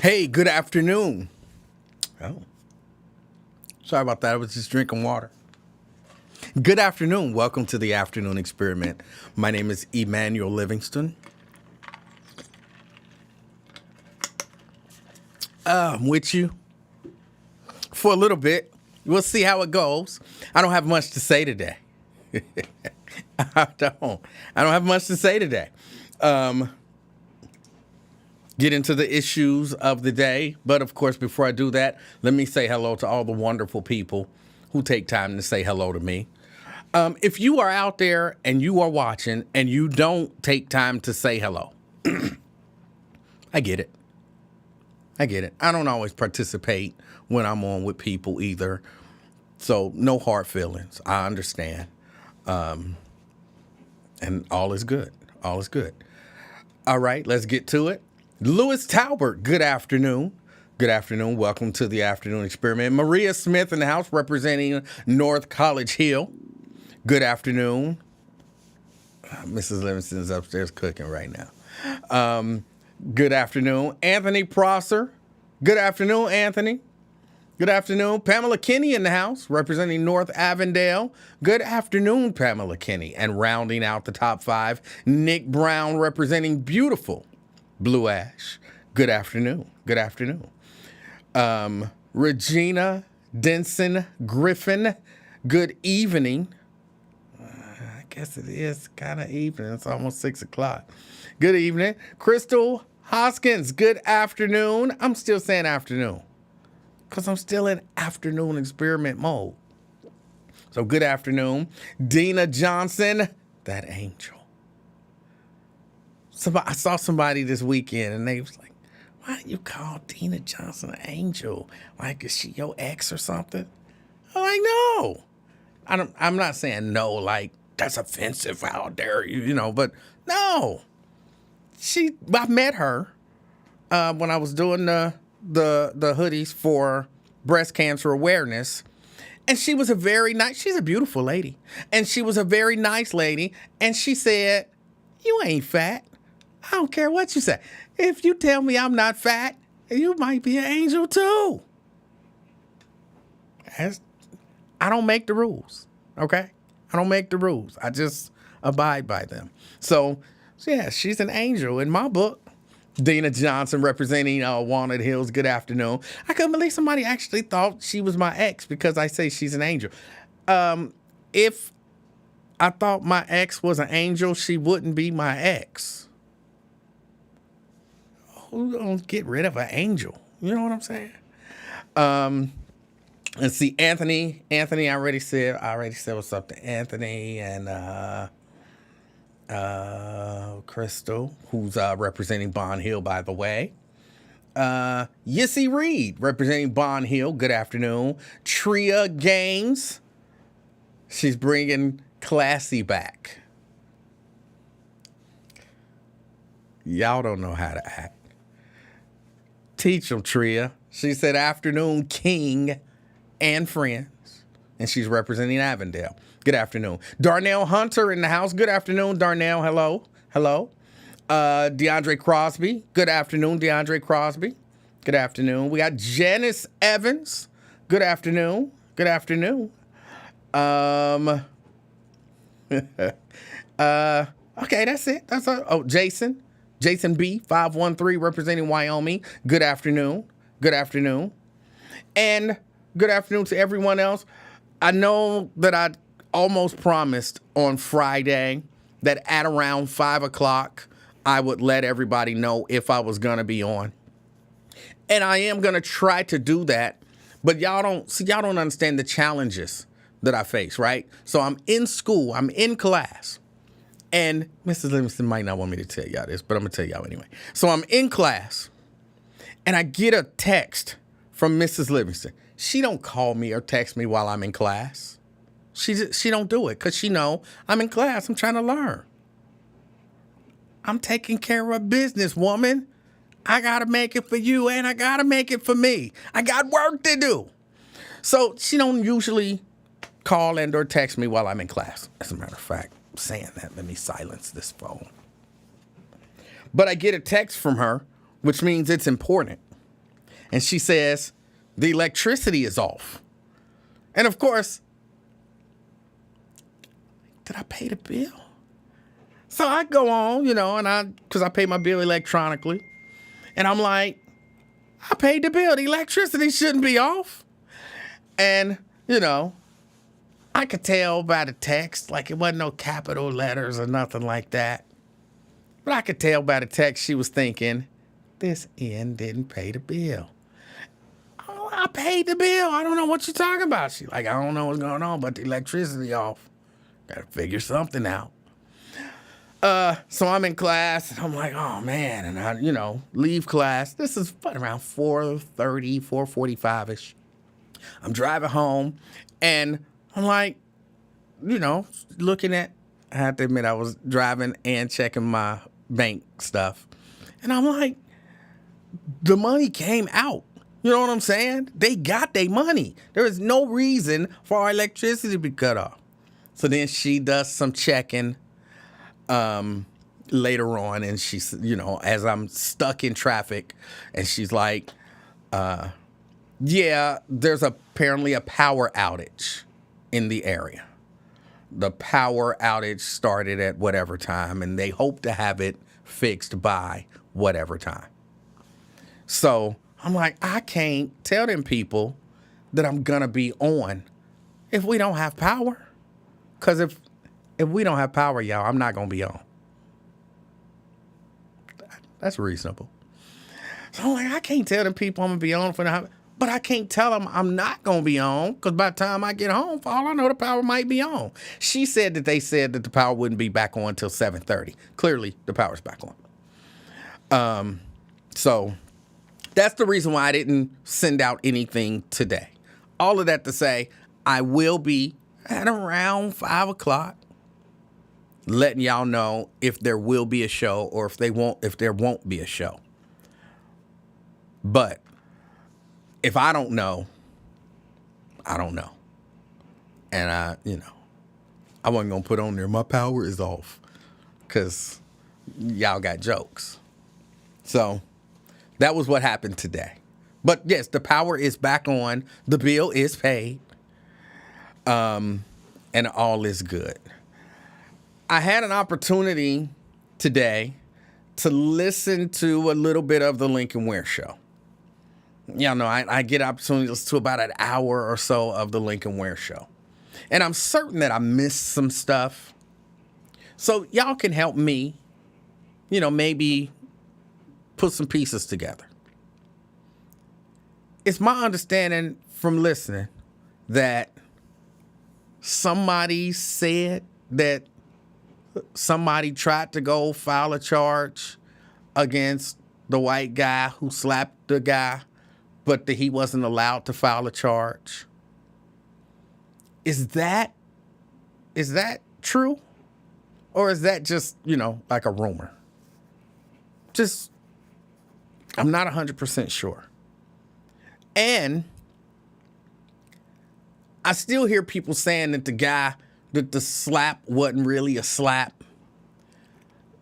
Hey, good afternoon. Oh, sorry about that. I was just drinking water. Good afternoon. Welcome to the afternoon experiment. My name is Emanuel Livingston. I'm with you for a little bit. We'll see how it goes. I don't have much to say today. I don't have much to say today. Get into the issues of the day. But of course, before I do that, let me say hello to all the wonderful people who take time to say hello to me. If you are out there and you are watching and you don't take time to say hello, I get it. I don't always participate when I'm on with people either. So no hard feelings. I understand. And all is good. All is good. All right, let's get to it. Lewis Talbert, good afternoon. Good afternoon. Welcome to the afternoon experiment. Maria Smith in the house representing North College Hill. Good afternoon. Mrs. Livingston is upstairs cooking right now. Good afternoon. Anthony Prosser. Good afternoon, Anthony. Good afternoon. Pamela Kinney in the house representing North Avondale. Good afternoon, Pamela Kinney. And rounding out the top five, Nick Brown representing beautiful Blue Ash. Good afternoon. Good afternoon. Regina Denson Griffin. Good evening. I guess it is kind of evening. It's almost 6 o'clock. Good evening. Crystal Hoskins. Good afternoon. I'm still saying afternoon because I'm still in afternoon experiment mode. So good afternoon. Dina Johnson. That angel. I saw somebody this weekend and they was like, why do you call Dina Johnson an angel? Like, is she your ex or something? I'm like, no. I'm not saying no, like, that's offensive out there, but no. I met her when I was doing the hoodies for breast cancer awareness. And she was she's a beautiful lady. And she was a very nice lady. And she said, you ain't fat. I don't care what you say. If you tell me I'm not fat, you might be an angel too. I don't make the rules, okay? I don't make the rules. I just abide by them. So yeah, she's an angel in my book. Dina Johnson representing Walnut Hills. Good afternoon. I couldn't believe somebody actually thought she was my ex because I say she's an angel. If I thought my ex was an angel, she wouldn't be my ex. Who don't get rid of an angel? You know what I'm saying? And see, Anthony, I already said what's up to Anthony and Crystal, who's representing Bond Hill, by the way. Yissy Reed, representing Bond Hill. Good afternoon. Tria Gaines. She's bringing classy back. Y'all don't know how to act. Teach them, Tria. She said afternoon king and friends. And she's representing Avondale. Good afternoon. Darnell Hunter in the house. Good afternoon, Darnell. Hello. Hello. DeAndre Crosby. Good afternoon, DeAndre Crosby. Good afternoon. We got Janice Evans. Good afternoon. Good afternoon. Okay, that's it. That's all. Oh, Jason B, 513, representing Wyoming. Good afternoon. Good afternoon. And good afternoon to everyone else. I know that I almost promised on Friday that at around 5 o'clock, I would let everybody know if I was going to be on. And I am going to try to do that. But y'all don't understand the challenges that I face, right? So I'm in school. I'm in class. And Mrs. Livingston might not want me to tell y'all this, but I'm going to tell y'all anyway. So I'm in class, and I get a text from Mrs. Livingston. She don't call me or text me while I'm in class. She don't do it because she know I'm in class. I'm trying to learn. I'm taking care of business, woman. I got to make it for you, and I got to make it for me. I got work to do. So she don't usually call and or text me while I'm in class. As a matter of fact, saying that, let me silence this phone. But I get a text from her, which means it's important. and she says, the electricity is off. And of course, did I pay the bill? So I go on, because I pay my bill electronically. And I'm like, I paid the bill. The electricity shouldn't be off. And, I could tell by the text, like it wasn't no capital letters or nothing like that. But I could tell by the text she was thinking, this N didn't pay the bill. Oh, I paid the bill. I don't know what you're talking about. She's like, I don't know what's going on, but the electricity off. Got to figure something out. So I'm in class, and I'm like, oh, man. And I, leave class. This is around 4:30, 4:45-ish. I'm driving home, and I'm like, looking at, I have to admit, I was driving and checking my bank stuff. And I'm like, the money came out. You know what I'm saying? They got their money. There is no reason for our electricity to be cut off. So then she does some checking later on, and she's, as I'm stuck in traffic, and she's like, yeah, there's apparently a power outage in the area. The power outage started at whatever time, and they hope to have it fixed by whatever time. So I'm like, I can't tell them people that I'm going to be on if we don't have power. Because if we don't have power, y'all, I'm not going to be on. That's reasonable. So I'm like, I can't tell them people I'm going to be on for the, but I can't tell them I'm not going to be on, because by the time I get home, for all I know, the power might be on. She said that they said that the power wouldn't be back on until 7:30. Clearly, the power's back on. So that's the reason why I didn't send out anything today. All of that to say, I will be at around 5 o'clock letting y'all know if there will be a show or if there won't be a show. But if I don't know, I don't know. And I wasn't going to put on there, my power is off, because y'all got jokes. So that was what happened today. But yes, the power is back on. The bill is paid. And all is good. I had an opportunity today to listen to a little bit of the Lincoln Ware Show. Y'all know I get opportunities to about an hour or so of the Lincoln Ware Show. And I'm certain that I missed some stuff. So y'all can help me, maybe put some pieces together. It's my understanding from listening that somebody said that somebody tried to go file a charge against the white guy who slapped the guy, but that he wasn't allowed to file a charge. Is that true? Or is that just, like a rumor? I'm not 100% sure. And I still hear people saying that the slap wasn't really a slap.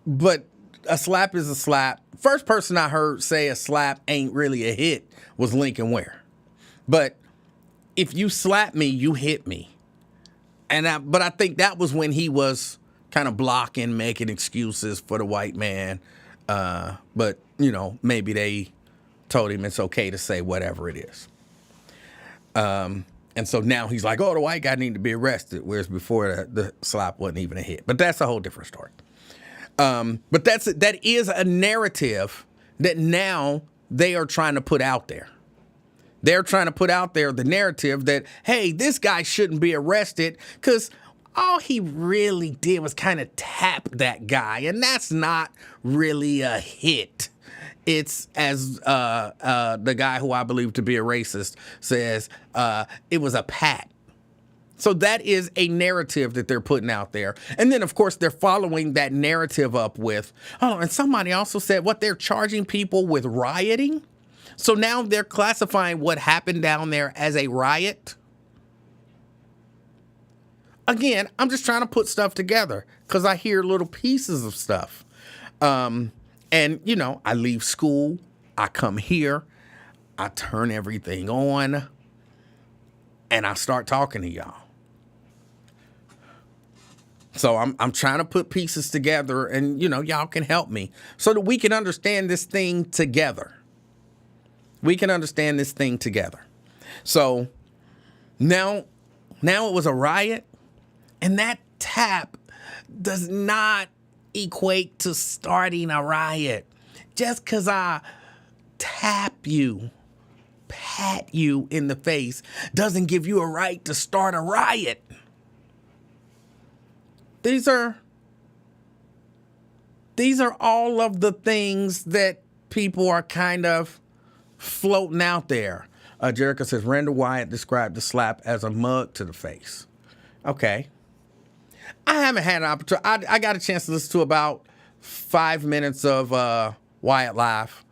But a slap is a slap. First person I heard say a slap ain't really a hit was Lincoln Ware. But if you slap me, you hit me. But I think that was when he was kind of blocking, making excuses for the white man. But, maybe they told him it's okay to say whatever it is. And so now he's like, oh, the white guy needed to be arrested, whereas before the slap wasn't even a hit. But that's a whole different story. But that is a narrative that now they are trying to put out there. They're trying to put out there the narrative that, hey, this guy shouldn't be arrested because all he really did was kind of tap that guy. And that's not really a hit. It's, as the guy who I believe to be a racist says, it was a pat. So that is a narrative that they're putting out there. And then, of course, they're following that narrative up with, and somebody also said what they're charging people with rioting. So now they're classifying what happened down there as a riot. Again, I'm just trying to put stuff together because I hear little pieces of stuff. And, I leave school, I come here, I turn everything on and I start talking to y'all. So I'm trying to put pieces together, and y'all can help me so that we can understand this thing together. We can understand this thing together. So now it was a riot, and that tap does not equate to starting a riot. Just because I tap you, pat you in the face, doesn't give you a right to start a riot. These are all of the things that people are kind of floating out there. Jericho says, Randall Wyatt described the slap as a mug to the face. Okay. I haven't had an opportunity. I got a chance to listen to about 5 minutes of Wyatt Live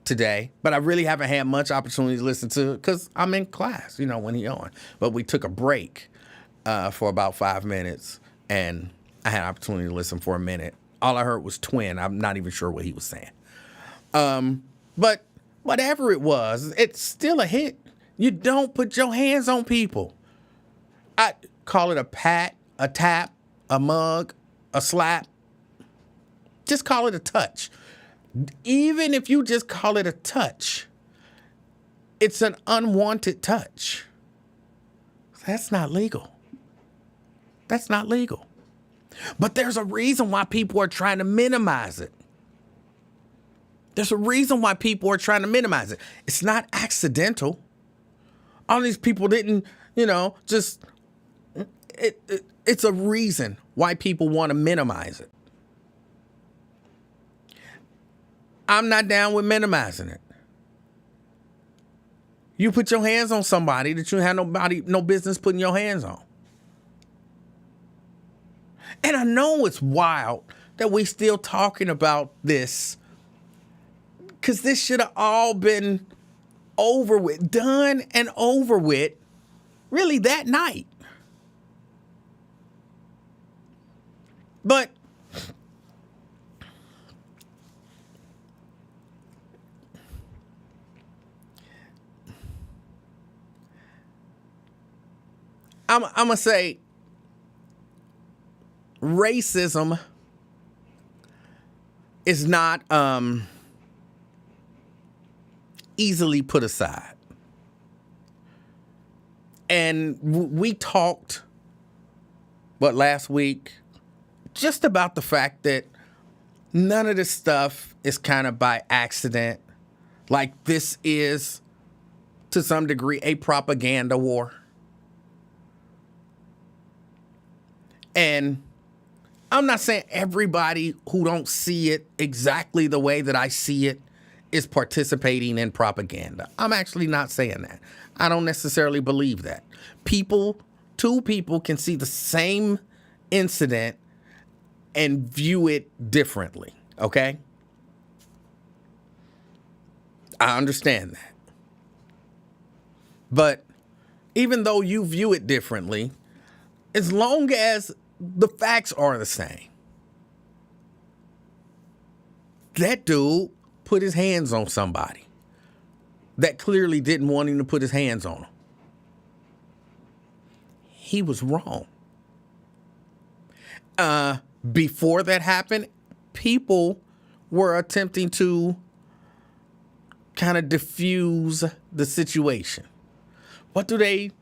today, but I really haven't had much opportunity to listen to it because I'm in class, when he on. But we took a break for about 5 minutes, and I had an opportunity to listen for a minute. All I heard was twin. I'm not even sure what he was saying. But whatever it was, it's still a hit. You don't put your hands on people. I call it a pat, a tap, a mug, a slap. Just call it a touch. Even if you just call it a touch, it's an unwanted touch. That's not legal. That's not legal. But there's a reason why people are trying to minimize it. There's a reason why people are trying to minimize it. It's not accidental. All these people didn't, just, it's a reason why people want to minimize it. I'm not down with minimizing it. You put your hands on somebody that you have no business putting your hands on. And I know it's wild that we still talking about this, because this should have all been over with, done and over with, really that night. But I'm going to say racism is not easily put aside. And we talked, last week, just about the fact that none of this stuff is kind of by accident. Like, this is, to some degree, a propaganda war. And I'm not saying everybody who don't see it exactly the way that I see it is participating in propaganda. I'm actually not saying that. I don't necessarily believe that. Two people can see the same incident and view it differently, okay? I understand that. But even though you view it differently, as long as the facts are the same, that dude put his hands on somebody that clearly didn't want him to put his hands on him. He was wrong. Before that happened, people were attempting to kind of diffuse the situation. What do they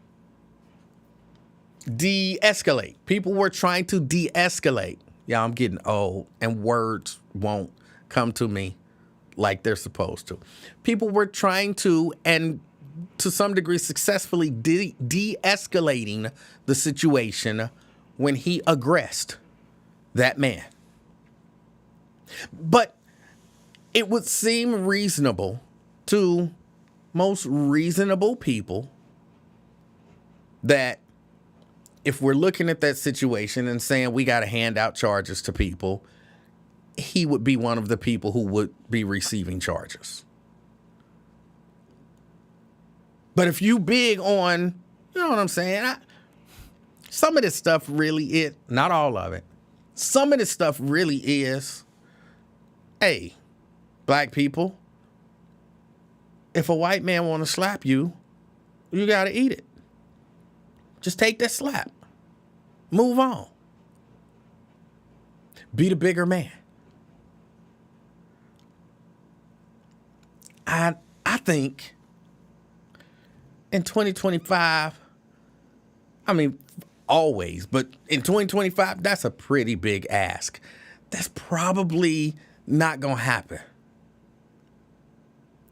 de-escalate? People were trying to de-escalate. Yeah, I'm getting old and words won't come to me like they're supposed to. People were trying to, and to some degree successfully, de-escalating the situation when he aggressed that man. But it would seem reasonable to most reasonable people that if we're looking at that situation and saying we got to hand out charges to people, he would be one of the people who would be receiving charges. But if you big on, you know what I'm saying? Some of this stuff really is, not all of it. Some of this stuff really is, hey, black people, if a white man want to slap you, you got to eat it. Just take that slap. Move on. Be the bigger man. I think in 2025, I mean, always, but in 2025, that's a pretty big ask. That's probably not going to happen.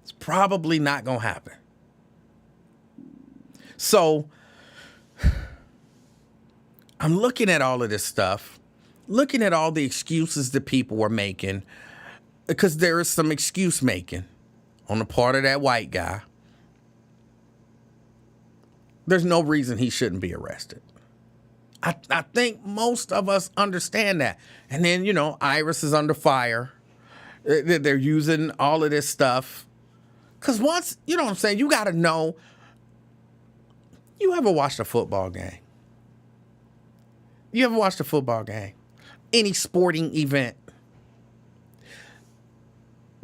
It's probably not going to happen. So I'm looking at all of this stuff, looking at all the excuses that people were making, because there is some excuse making on the part of that white guy. There's no reason he shouldn't be arrested. I think most of us understand that. And then, Iris is under fire. They're using all of this stuff. Because once, you know what I'm saying, you got to know. You ever watched a football game? You ever watched a football game? Any sporting event?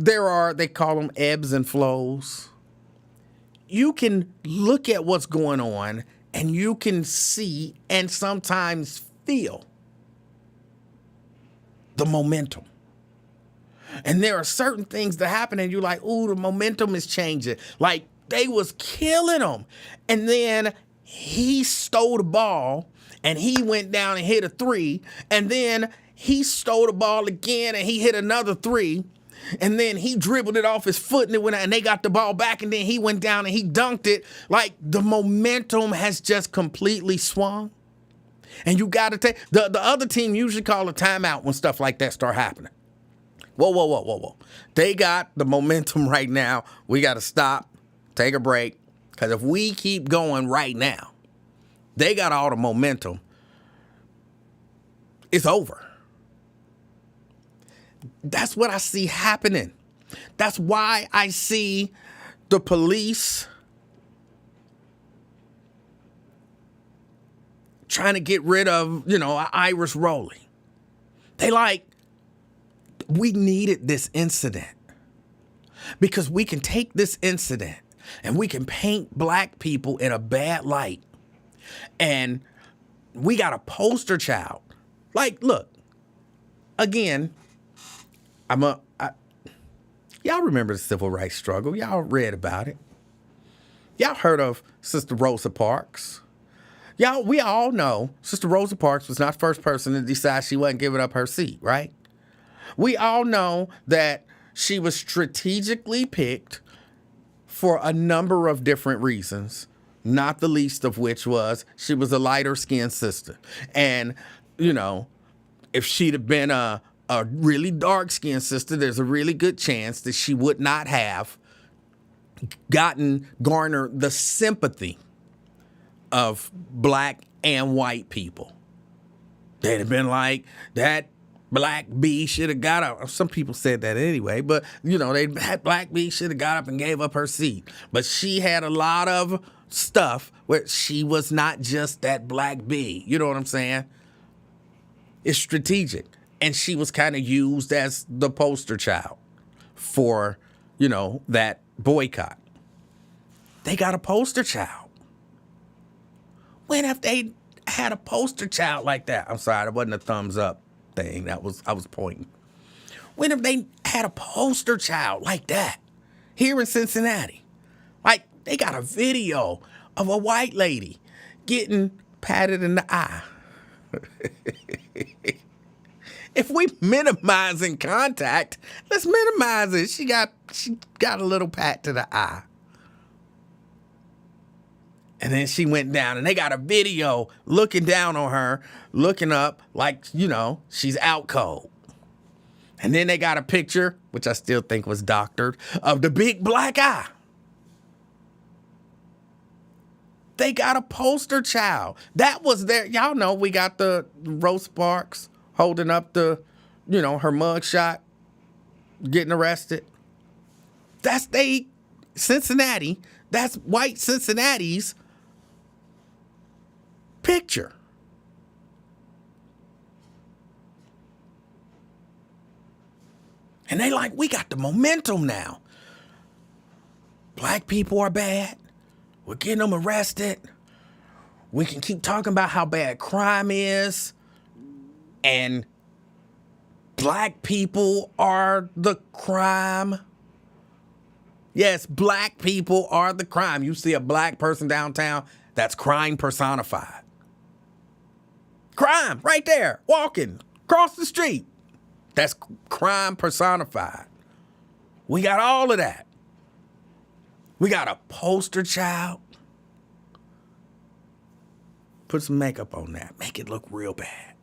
They call them ebbs and flows. You can look at what's going on and you can see and sometimes feel the momentum. And there are certain things that happen and you're like, ooh, the momentum is changing. Like they was killing him. And then he stole the ball and he went down and hit a 3. And then he stole the ball again and he hit another 3. And then he dribbled it off his foot and it went out and they got the ball back and then he went down and he dunked it. Like the momentum has just completely swung. And you got to take, the other team usually call a timeout when stuff like that start happening. Whoa. They got the momentum right now. We got to stop, take a break. Because if we keep going right now, they got all the momentum. It's over. That's what I see happening. That's why I see the police trying to get rid of, Iris Rowley. We needed this incident because we can take this incident and we can paint black people in a bad light. And we got a poster child. Like, look, again, y'all remember the civil rights struggle. Y'all read about it. Y'all heard of Sister Rosa Parks. We all know Sister Rosa Parks was not the first person to decide she wasn't giving up her seat, right? We all know that she was strategically picked for a number of different reasons, not the least of which was she was a lighter-skinned sister. And, if she'd have been a really dark-skinned sister, there's a really good chance that she would not have garnered the sympathy of black and white people. They'd have been like, that Black B should have got up. Some people said that anyway, but, Black B should have got up and gave up her seat. But she had a lot of stuff where she was not just that Black B. You know what I'm saying? It's strategic. And she was kind of used as the poster child for, that boycott. They got a poster child. When have they had a poster child like that? I'm sorry, that wasn't a thumbs up thing. I was pointing. When have they had a poster child like that here in Cincinnati? Like, they got a video of a white lady getting patted in the eye. If we minimizing contact, let's minimize it. She got a little pat to the eye. And then she went down and they got a video looking down on her, looking up like, she's out cold. And then they got a picture, which I still think was doctored, of the big black eye. They got a poster child. That was there. Y'all know we got the Rosa Parks holding up the, her mug shot, getting arrested. That's Cincinnati. That's white Cincinnati's picture. And they like, we got the momentum now. black people are bad. We're getting them arrested. We can keep talking about how bad crime is. And black people are the crime. Yes, black people are the crime. You see a black person downtown, that's crime personified. Crime right there, walking across the street. That's crime personified. We got all of that. We got a poster child. Put some makeup on that. Make it look real bad.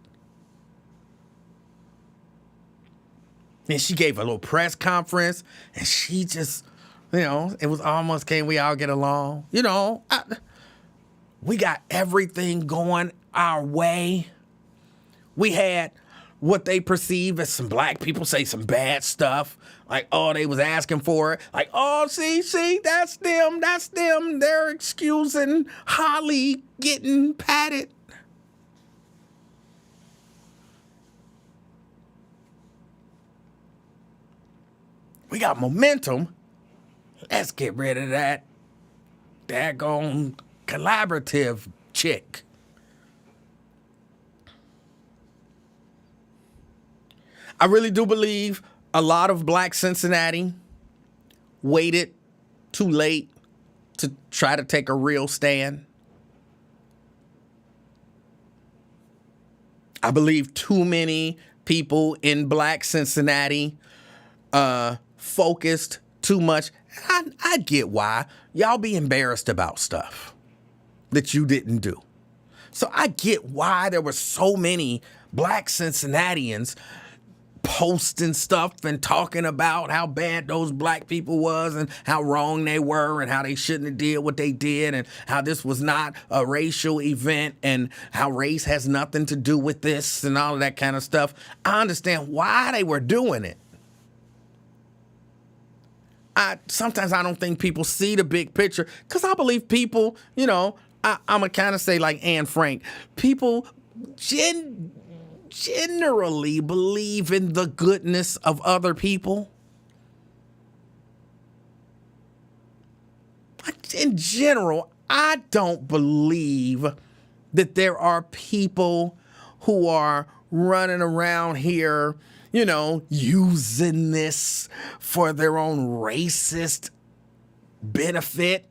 And she gave a little press conference, and she just, it was almost, can we all get along? We got everything going our way. We had what they perceive as some black people say some bad stuff. Like, oh, they was asking for it. Like, oh, see, that's them. They're excusing Holly getting patted. We got momentum. Let's get rid of that daggone collaborative chick. I really do believe a lot of black Cincinnati waited too late to try to take a real stand. I believe too many people in black Cincinnati focused too much. I get why. Y'all be embarrassed about stuff that you didn't do. So I get why there were so many black Cincinnatians posting stuff and talking about how bad those black people was and how wrong they were and how they shouldn't have did what they did and how this was not a racial event and how race has nothing to do with this and all of that kind of stuff. I understand why they were doing it. Sometimes I don't think people see the big picture because I believe people, I'm going to kind of say like Anne Frank, people generally believe in the goodness of other people. In general, I don't believe that there are people who are running around here, using this for their own racist benefit.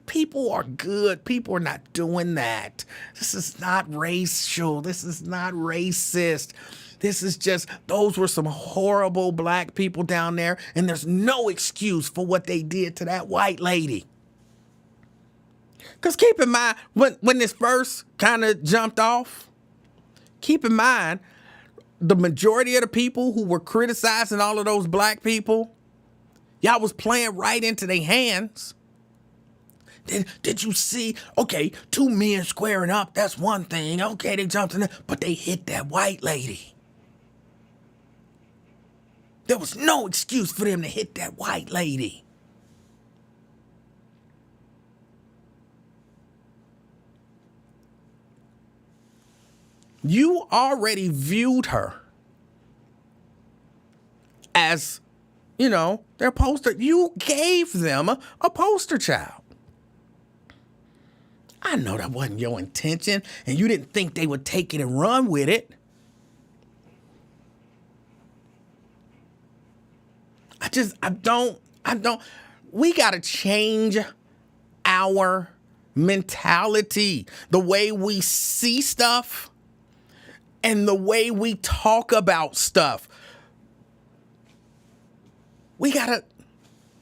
People are good. People are not doing that. This is not racial. This is not racist. This is just, those were some horrible black people down there, and there's no excuse for what they did to that white lady. Because keep in mind, when this first kind of jumped off, keep in mind, the majority of the people who were criticizing all of those black people, y'all was playing right into their hands. Did you see? Okay, two men squaring up, that's one thing. Okay, they jumped in there, but they hit that white lady. There was no excuse for them to hit that white lady. You already viewed her as, their poster. You gave them a poster child. I know that wasn't your intention, and you didn't think they would take it and run with it. I don't. We got to change our mentality, the way we see stuff and the way we talk about stuff.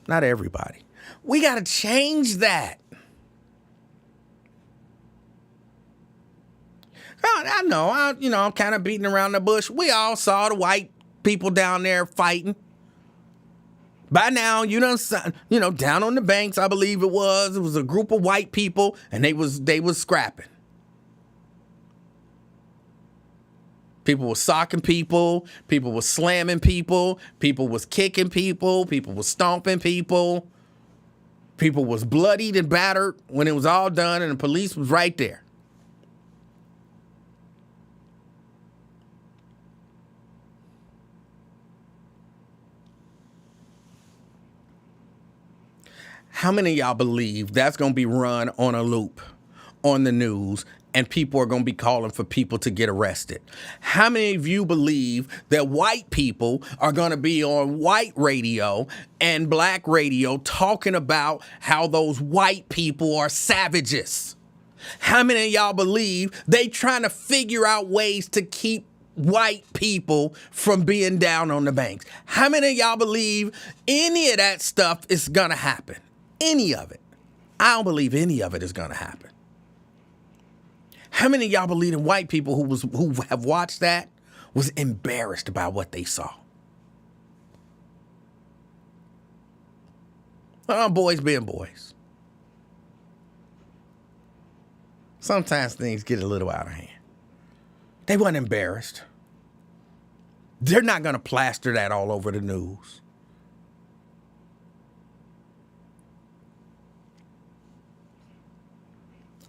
Not everybody. We got to change that. I know, I'm kind of beating around the bush. We all saw the white people down there fighting. By now, down on the banks, I believe it was a group of white people, and they was scrapping. People were socking people were slamming people was kicking people was stomping people was bloodied and battered when it was all done, and the police was right there. How many of y'all believe that's going to be run on a loop on the news and people are going to be calling for people to get arrested? How many of you believe that white people are going to be on white radio and black radio talking about how those white people are savages? How many of y'all believe they trying to figure out ways to keep white people from being down on the banks? How many of y'all believe any of that stuff is going to happen? Any of it? I don't believe any of it is going to happen. How many of y'all believe in white people who have watched that was embarrassed by what they saw? Boys being boys. Sometimes things get a little out of hand. They weren't embarrassed. They're not going to plaster that all over the news.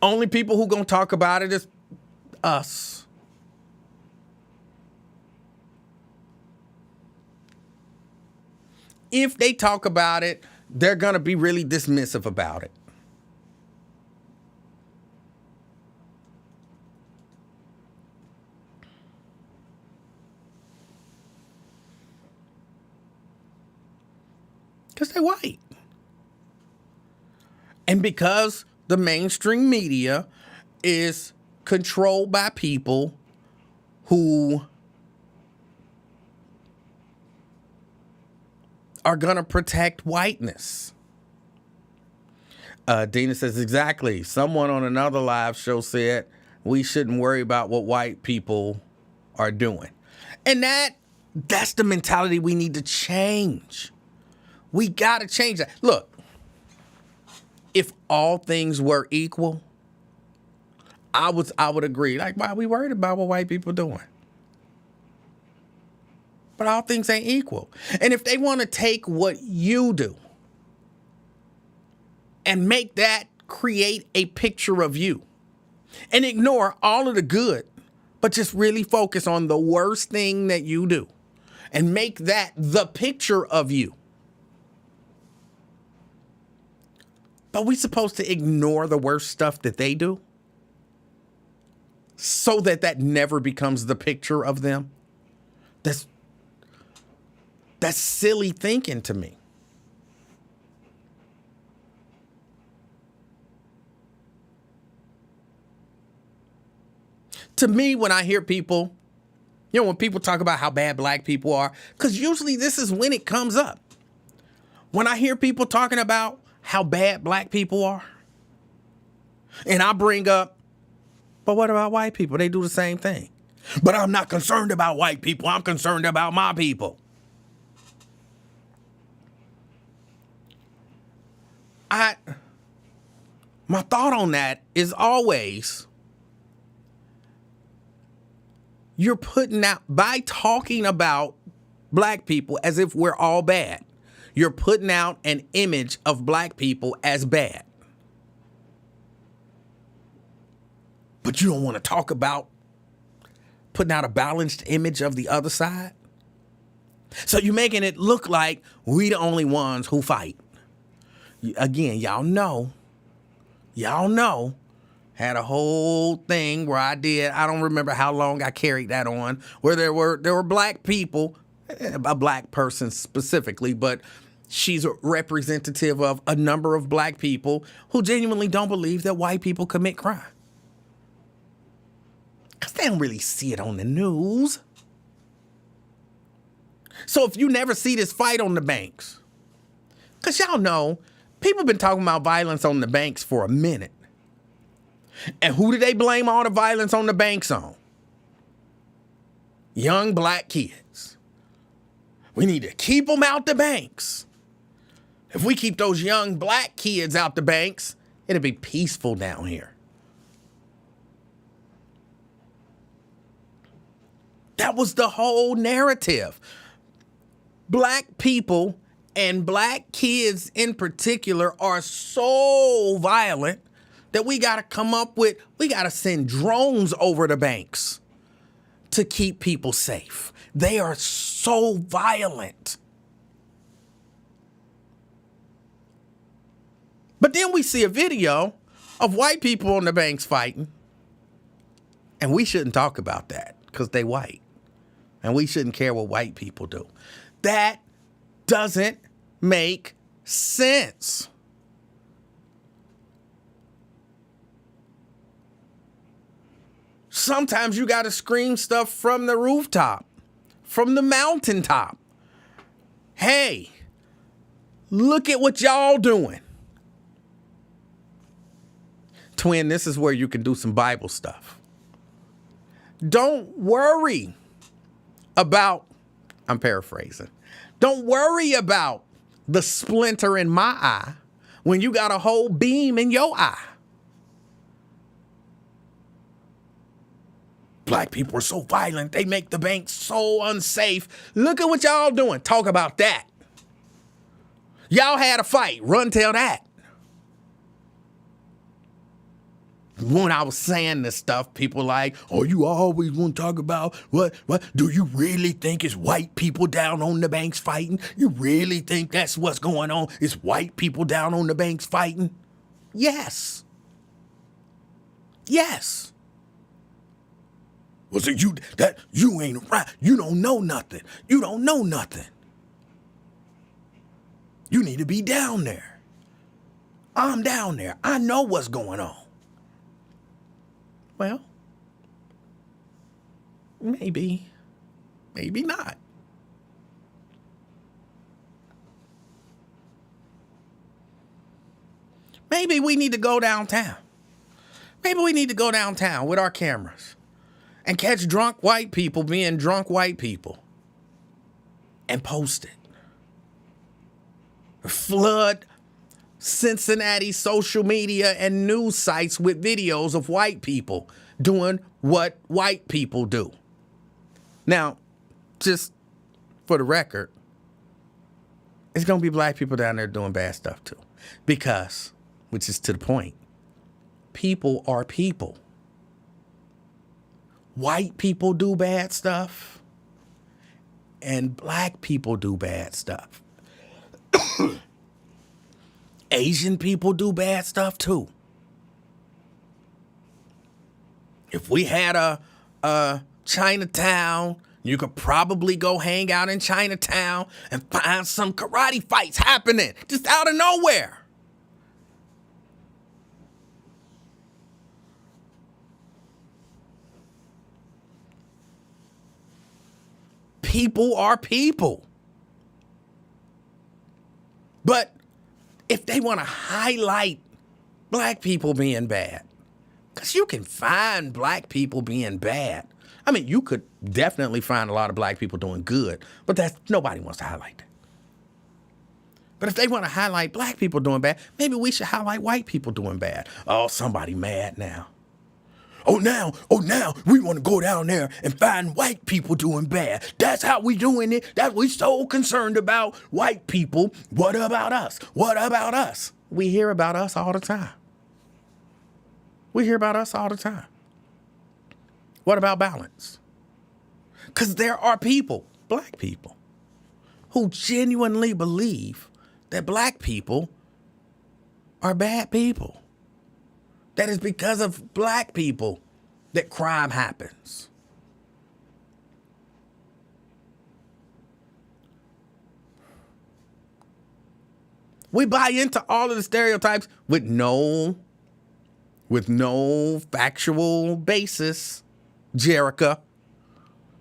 Only people who going to talk about it is us. If they talk about it, they're going to be really dismissive about it. Because they're white. And because the mainstream media is controlled by people who are going to protect whiteness. Dina says, exactly. Someone on another live show said we shouldn't worry about what white people are doing. And that's the mentality we need to change. We got to change that. Look, if all things were equal, I would agree. Like, why are we worried about what white people are doing? But all things ain't equal. And if they want to take what you do and make that create a picture of you and ignore all of the good, but just really focus on the worst thing that you do and make that the picture of you. But we supposed to ignore the worst stuff that they do so that never becomes the picture of them? That's silly thinking to me. To me, when I hear people, when people talk about how bad black people are, because usually this is when it comes up. When I hear people talking about how bad black people are, and I bring up, but what about white people? They do the same thing. But I'm not concerned about white people. I'm concerned about my people. My thought on that is always, you're putting out, by talking about black people as if we're all bad, you're putting out an image of black people as bad. But you don't want to talk about putting out a balanced image of the other side. So you're making it look like we the only ones who fight. Again, y'all know, had a whole thing where I don't remember how long I carried that on, where there were black people, a black person specifically, but she's a representative of a number of black people who genuinely don't believe that white people commit crime. Because they don't really see it on the news. So if you never see this fight on the banks, because y'all know, people been talking about violence on the banks for a minute. And who do they blame all the violence on the banks on? Young black kids. We need to keep them out the banks. If we keep those young black kids out the banks, it'll be peaceful down here. That was the whole narrative. Black people and black kids in particular are so violent that we got to send drones over the banks to keep people safe. They are so violent. But then we see a video of white people on the banks fighting. And we shouldn't talk about that because they white. And we shouldn't care what white people do. That doesn't make sense. Sometimes you got to scream stuff from the rooftop, from the mountaintop. Hey, look at what y'all doing. Twin, this is where you can do some Bible stuff. Don't worry about, I'm paraphrasing, don't worry about the splinter in my eye when you got a whole beam in your eye. Black people are so violent. They make the bank so unsafe. Look at what y'all doing. Talk about that. Y'all had a fight. Run tell that. When I was saying this stuff, people like, oh, you always want to talk about what? Do you really think it's white people down on the banks fighting? You really think that's what's going on? It's white people down on the banks fighting? Yes. Yes. Well, so you ain't right. You don't know nothing. You don't know nothing. You need to be down there. I'm down there. I know what's going on. Well, maybe not. Maybe we need to go downtown. Maybe we need to go downtown with our cameras and catch drunk white people being drunk white people and post it. Flood Cincinnati social media and news sites with videos of white people doing what white people do. Now, just for the record, it's going to be black people down there doing bad stuff too. Because, which is to the point, people are people. White people do bad stuff, and black people do bad stuff. Asian people do bad stuff too. If we had a Chinatown, you could probably go hang out in Chinatown and find some karate fights happening just out of nowhere. People are people. But if they want to highlight black people being bad, because you can find black people being bad. I mean, you could definitely find a lot of black people doing good, but nobody wants to highlight that. But if they want to highlight black people doing bad, maybe we should highlight white people doing bad. Oh, somebody mad now. Oh, now, we want to go down there and find white people doing bad. That's how we doing it. That we so concerned about white people. What about us? What about us? We hear about us all the time. We hear about us all the time. What about balance? Because there are people, black people, who genuinely believe that black people are bad people. That is because of black people that crime happens. We buy into all of the stereotypes with no factual basis, Jerica.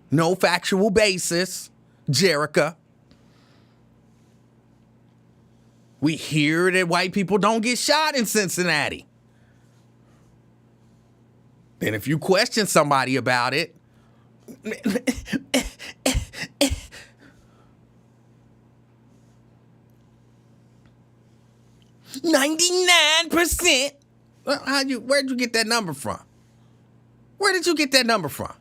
No factual basis, Jerica. We hear that white people don't get shot in Cincinnati. And if you question somebody about it, 99%. Where'd you get that number from? Where did you get that number from?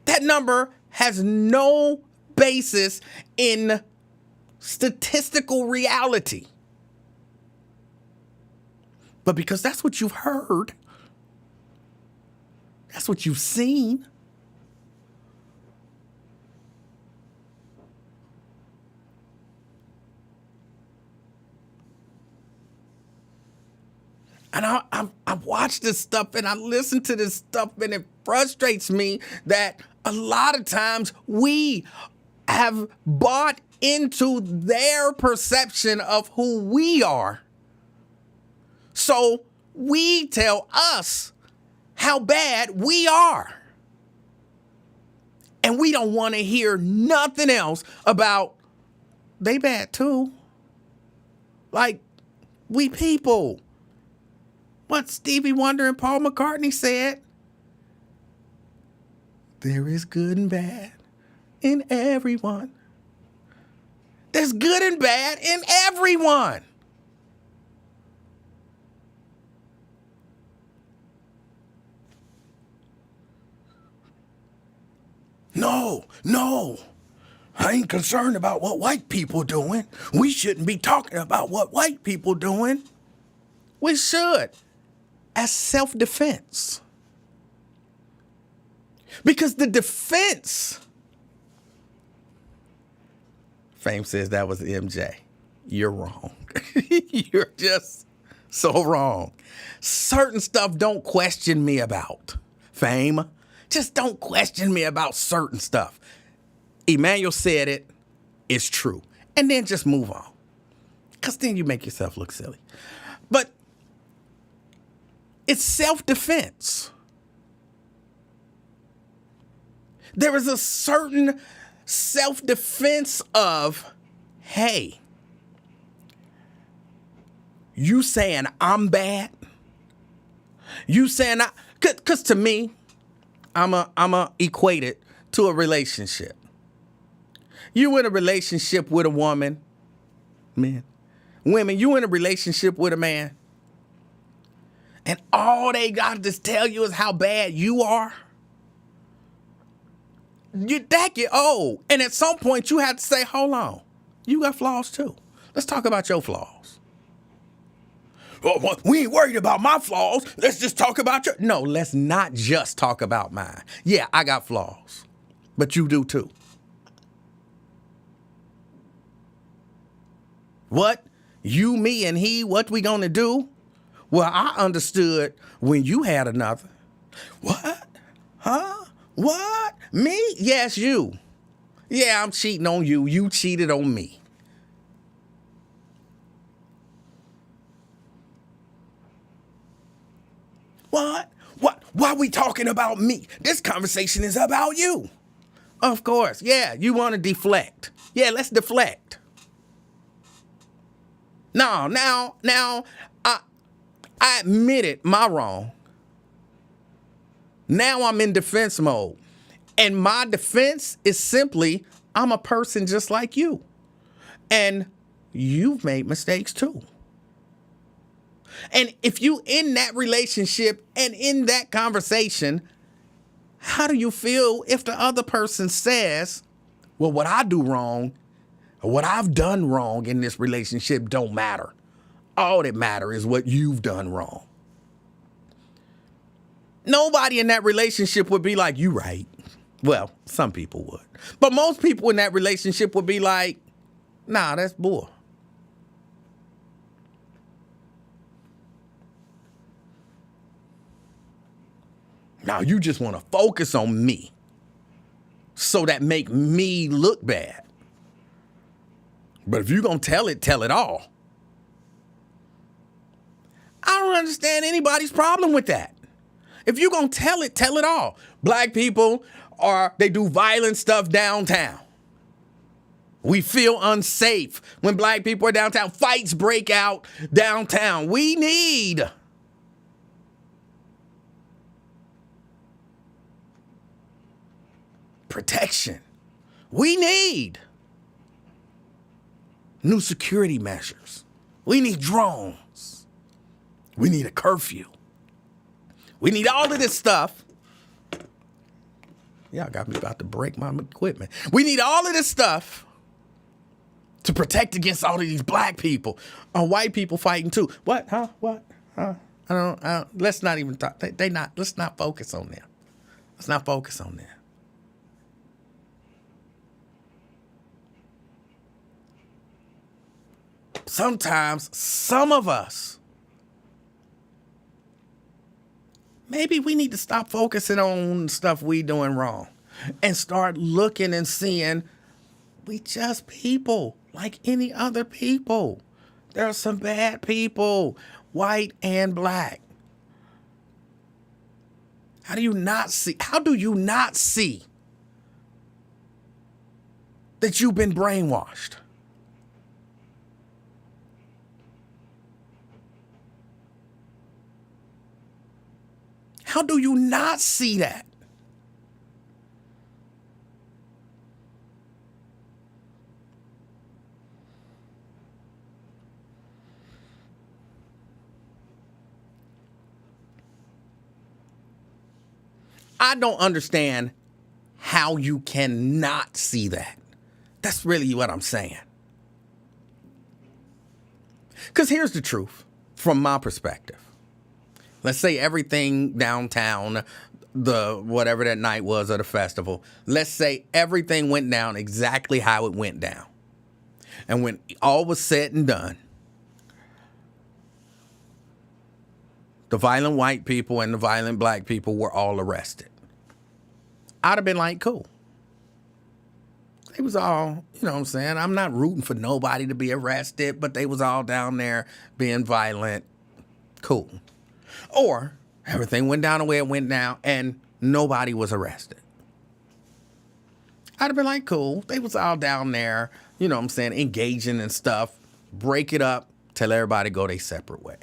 That number has no basis in statistical reality. But because that's what you've heard, that's what you've seen, And I watch this stuff and I listen to this stuff, and it frustrates me that a lot of times we have bought into their perception of who we are. So we tell us how bad we are. And we don't want to hear nothing else about they bad too. Like, we people. What Stevie Wonder and Paul McCartney said. There is good and bad in everyone. There's good and bad in everyone. No. I ain't concerned about what white people doing. We shouldn't be talking about what white people doing. We should, as self-defense. Because the defense, Fame says that was MJ. You're wrong. You're just so wrong. Certain stuff don't question me about. Fame, just don't question me about certain stuff. Emanuel said it. It's true. And then just move on. Because then you make yourself look silly. But it's self-defense. There is a certain self-defense of, hey, you saying I'm bad? You saying because to me, I'm a equate it to a relationship. You in a relationship with a woman, men, women, you in a relationship with a man, and all they got to tell you is how bad you are. That get old. And at some point you have to say, hold on, you got flaws too. Let's talk about your flaws. Oh, we ain't worried about my flaws. Let's just talk about your... No, let's not just talk about mine. Yeah, I got flaws, but you do too. What? You, me, and he, what we gonna do? Well, I understood when you had another. What? Huh? What? Me? Yes, you. Yeah, I'm cheating on you. You cheated on me. What? Why are we talking about me? This conversation is about you. Of course. Yeah, you want to deflect. Yeah, let's deflect. No, now, I admitted my wrong. Now I'm in defense mode. And my defense is simply, I'm a person just like you. And you've made mistakes too. And if you in that relationship and in that conversation, how do you feel if the other person says, well, what I do wrong, or what I've done wrong in this relationship don't matter. All that matters is what you've done wrong. Nobody in that relationship would be like, you right. Well, some people would. But most people in that relationship would be like, nah, that's bull. Now you just want to focus on me so that make me look bad. But if you're going to tell it all. I don't understand anybody's problem with that. If you're going to tell it all. Black people they do violent stuff downtown. We feel unsafe when black people are downtown. Fights break out downtown. We need protection. We need new security measures. We need drones. We need a curfew. We need all of this stuff. Y'all got me about to break my equipment. We need all of this stuff to protect against all of these black people. White people fighting too. What? Huh? What? Huh? I don't, let's not even talk. Let's not focus on them. Let's not focus on them. Sometimes some of us maybe we need to stop focusing on stuff we doing wrong and start looking and seeing we just people like any other people. There are some bad people, white and black. How do you not see that you've been brainwashed? How do you not see that? I don't understand how you cannot see that. That's really what I'm saying. Because here's the truth from my perspective. Let's say everything downtown, whatever that night was of the festival, let's say everything went down exactly how it went down. And when all was said and done, the violent white people and the violent black people were all arrested. I'd have been like, cool. They was all, you know what I'm saying? I'm not rooting for nobody to be arrested, but they was all down there being violent. Cool. Or everything went down the way it went down and nobody was arrested. I'd have been like, cool. They was all down there, you know what I'm saying, engaging and stuff. Break it up, tell everybody go their separate ways.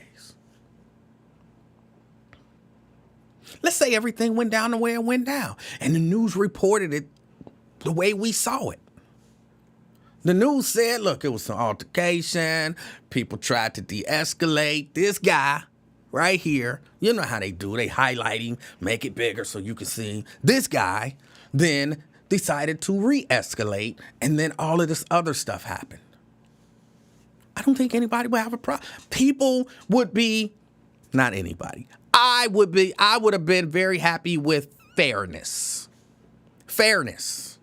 Let's say everything went down the way it went down and the news reported it the way we saw it. The news said, look, it was some altercation. People tried to de-escalate. This guy right here, you know how they do. They highlight him, make it bigger so you can see him. This guy then decided to re-escalate, and then all of this other stuff happened. I don't think anybody would have a problem. People would be, not anybody. I would have been very happy with fairness. Fairness.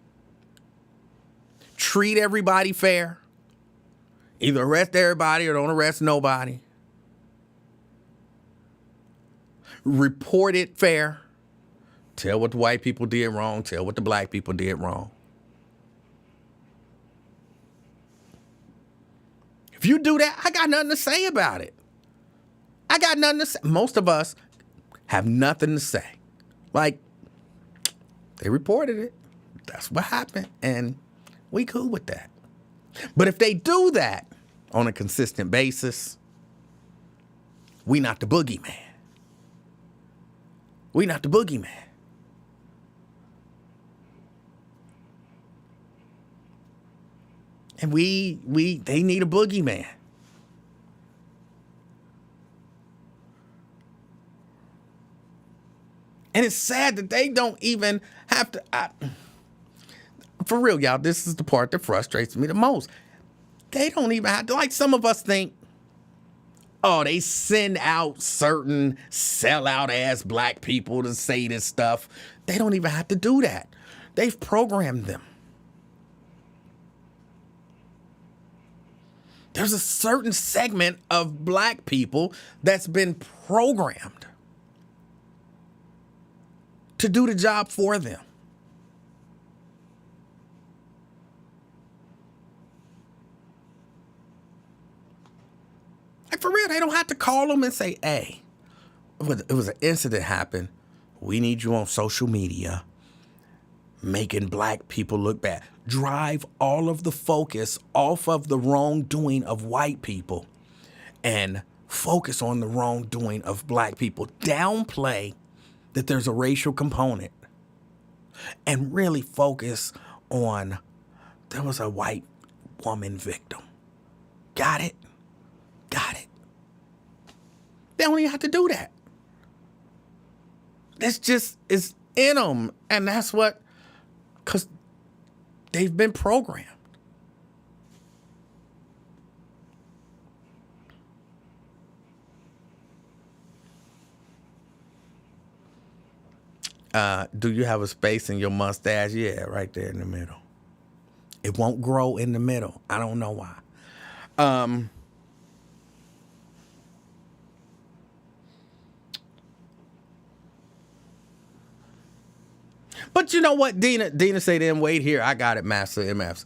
Treat everybody fair. Either arrest everybody or don't arrest nobody. Report it fair. Tell what the white people did wrong. Tell what the black people did wrong. If you do that, I got nothing to say about it. I got nothing to say. Most of us have nothing to say. Like, they reported it. That's what happened. And we cool with that. But if they do that on a consistent basis, we not the boogeyman. We not the boogeyman. And they need a boogeyman. And it's sad that they don't even have to. For real, y'all, this is the part that frustrates me the most. They don't even have to, like some of us think, oh, they send out certain sellout ass black people to say this stuff. They don't even have to do that. They've programmed them. There's a certain segment of black people that's been programmed to do the job for them. Like for real, they don't have to call them and say, hey, it was an incident happened. We need you on social media making black people look bad. Drive all of the focus off of the wrongdoing of white people and focus on the wrongdoing of black people. Downplay that there's a racial component and really focus on there was a white woman victim. Got it? Got it. They don't even have to do that. That's just, it's in them. And that's what, because they've been programmed. Do you have a space in your mustache? Yeah, right there in the middle. It won't grow in the middle. I don't know why. But you know what, Dina said, then wait here. I got it, Master MFs.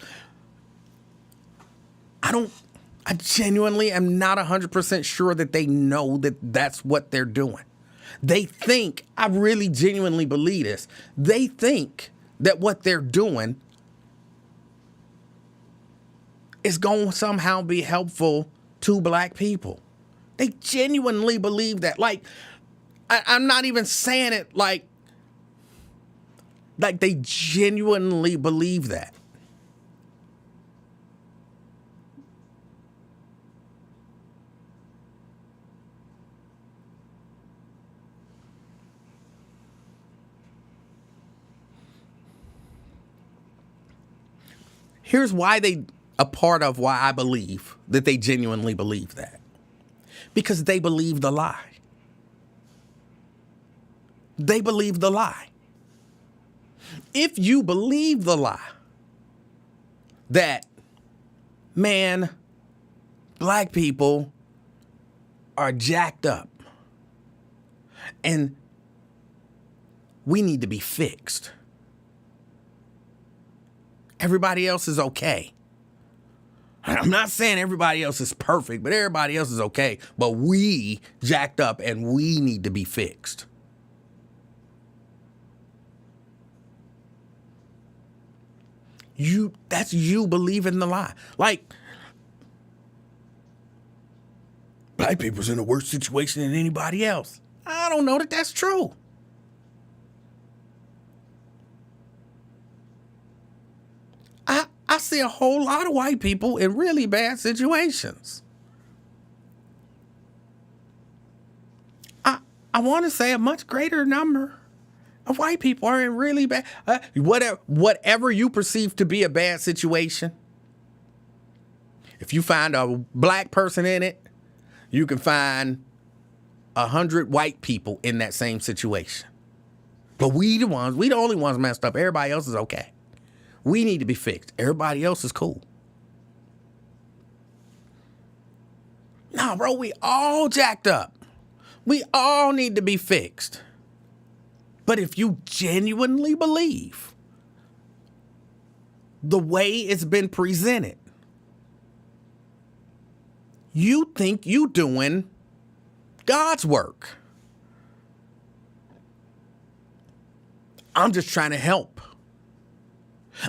I genuinely am not 100% sure that they know that that's what they're doing. They think, I really genuinely believe this, they think that what they're doing is going to somehow be helpful to black people. They genuinely believe that. Like, I'm not even saying it like they genuinely believe that. Here's why a part of why I believe that they genuinely believe that. Because they believe the lie. They believe the lie. If you believe the lie that, man, black people are jacked up and we need to be fixed. Everybody else is okay. I'm not saying everybody else is perfect, but everybody else is okay. But we jacked up and we need to be fixed. That's you believing the lie. Like, black people's in a worse situation than anybody else. I don't know that that's true. I see a whole lot of white people in really bad situations. I want to say a much greater number of white people are in really bad, whatever you perceive to be a bad situation. If you find a black person in it, you can find 100 white people in that same situation. But we the only ones messed up. Everybody else is okay. We need to be fixed. Everybody else is cool. No, bro, we all jacked up. We all need to be fixed. But if you genuinely believe the way it's been presented, you think you doing God's work. I'm just trying to help.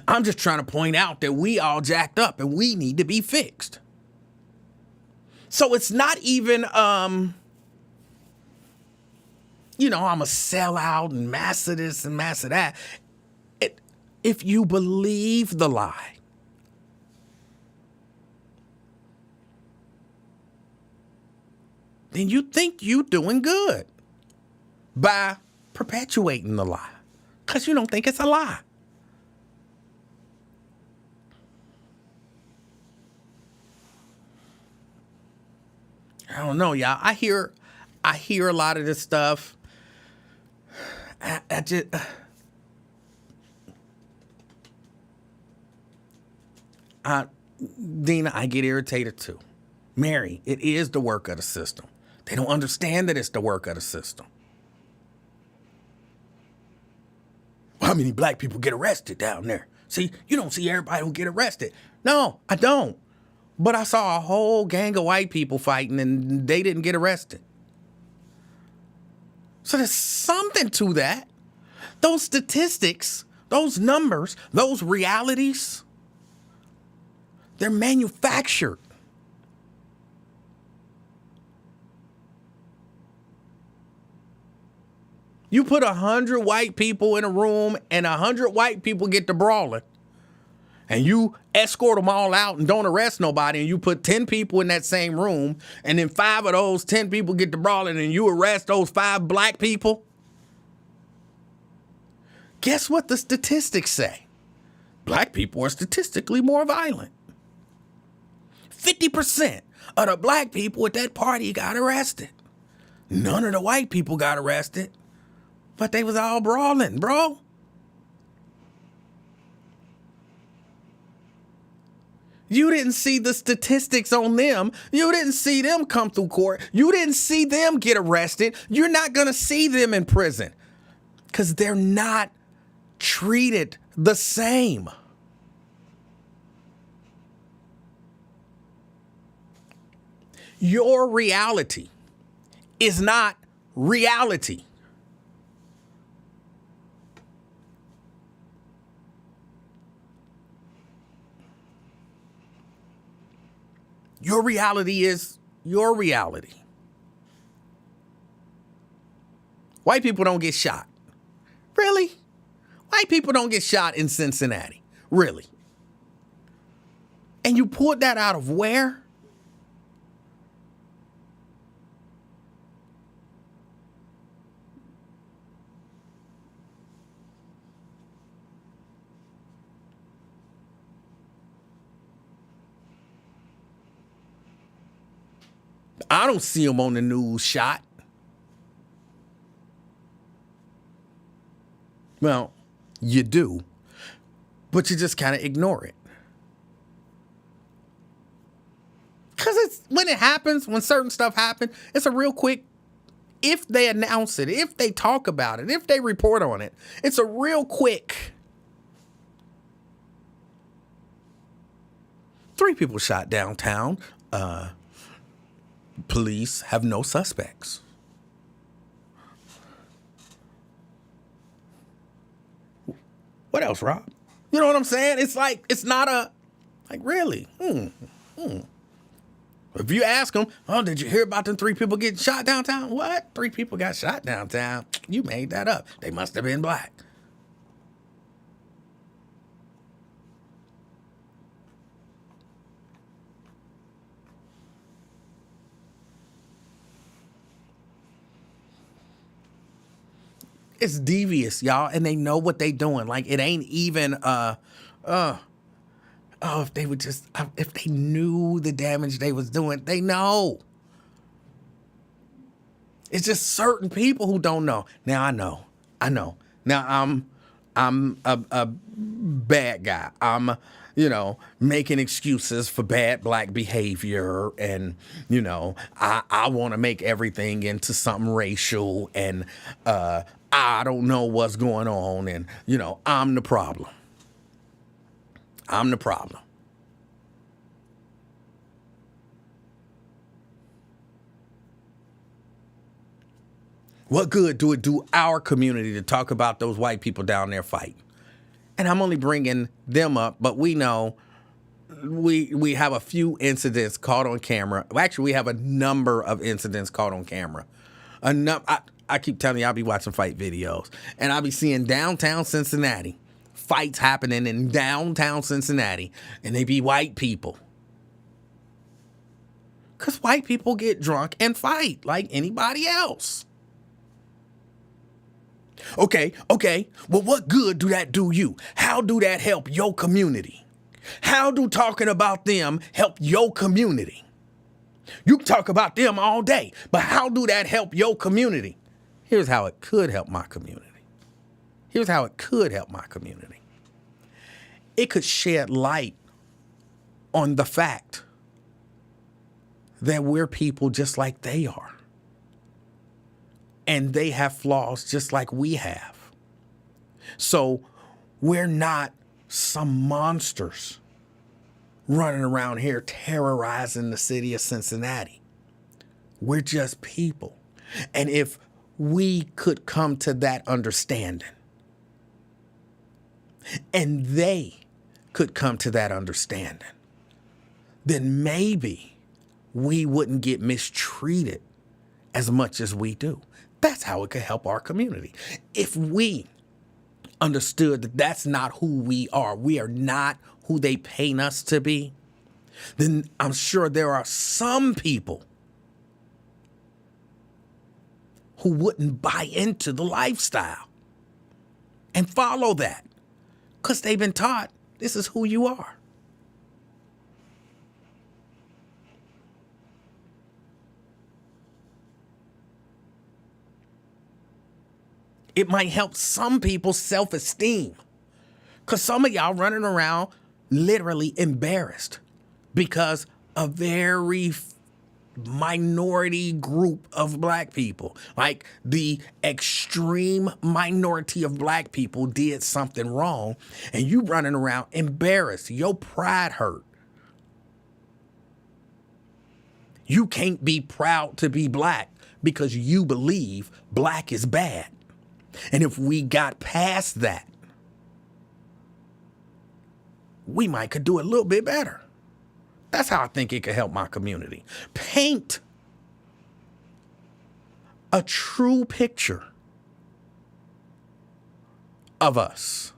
I'm just trying to point out that we all jacked up and we need to be fixed. So it's not even, I'm a sellout and mass of this and mass of that. If you believe the lie, then you think you doing good by perpetuating the lie because you don't think it's a lie. I don't know, y'all. I hear a lot of this stuff. Dina, I get irritated too. Mary, it is the work of the system. They don't understand that it's the work of the system. How many black people get arrested down there? See, you don't see everybody who get arrested. No, I don't. But I saw a whole gang of white people fighting and they didn't get arrested. So there's something to that. Those statistics, those numbers, those realities, they're manufactured. You put 100 white people in a room and 100 white people get to brawling. And you escort them all out and don't arrest nobody, and you put 10 people in that same room, and then 5 of those 10 people get to brawling, and you arrest those 5 black people. Guess what the statistics say? Black people are statistically more violent. 50% of the black people at that party got arrested. None of the white people got arrested, but they was all brawling, bro. You didn't see the statistics on them. You didn't see them come through court. You didn't see them get arrested. You're not going to see them in prison because they're not treated the same. Your reality is not reality. Your reality is your reality. White people don't get shot. Really? White people don't get shot in Cincinnati. Really? And you pulled that out of where? I don't see them on the news shot. Well, you do, but you just kind of ignore it. Because it's when it happens, when certain stuff happens, it's a real quick, if they announce it, if they talk about it, if they report on it, it's a real quick. 3 people shot downtown. Police have no suspects. What else, Rob? You know what I'm saying? It's like, it's not a, like, really? If you ask them, oh, did you hear about them 3 people getting shot downtown? What? 3 people got shot downtown? You made that up. They must have been black. It's devious, y'all, and they know what they doing. Like, it ain't even, if they would just, if they knew the damage they was doing, they know. It's just certain people who don't know. Now, I know. Now, I'm a bad guy. I'm, making excuses for bad black behavior, and, I want to make everything into something racial, and, I don't know what's going on, and, I'm the problem. I'm the problem. What good do it do our community to talk about those white people down there fighting? And I'm only bringing them up, but we know we have a few incidents caught on camera. Actually, we have a number of incidents caught on camera. I keep telling you, I'll be watching fight videos, and I'll be seeing downtown Cincinnati, fights happening in downtown Cincinnati, and they be white people. Because white people get drunk and fight like anybody else. Okay. Well, what good do that do you? How do that help your community? How do talking about them help your community? You can talk about them all day, but how do that help your community? Here's how it could help my community. It could shed light on the fact that we're people just like they are. And they have flaws just like we have. So we're not some monsters running around here terrorizing the city of Cincinnati. We're just people. And if we could come to that understanding, and they could come to that understanding, then maybe we wouldn't get mistreated as much as we do. That's how it could help our community. If we understood that that's not who we are not who they paint us to be, then I'm sure there are some people who wouldn't buy into the lifestyle and follow that because they've been taught this is who you are. It might help some people's self-esteem because some of y'all running around literally embarrassed because a very minority group of black people, like the extreme minority of black people did something wrong, and you running around embarrassed, your pride hurt. You can't be proud to be black because you believe black is bad. And if we got past that, we might could do a little bit better. That's how I think it could help my community. Paint a true picture of us.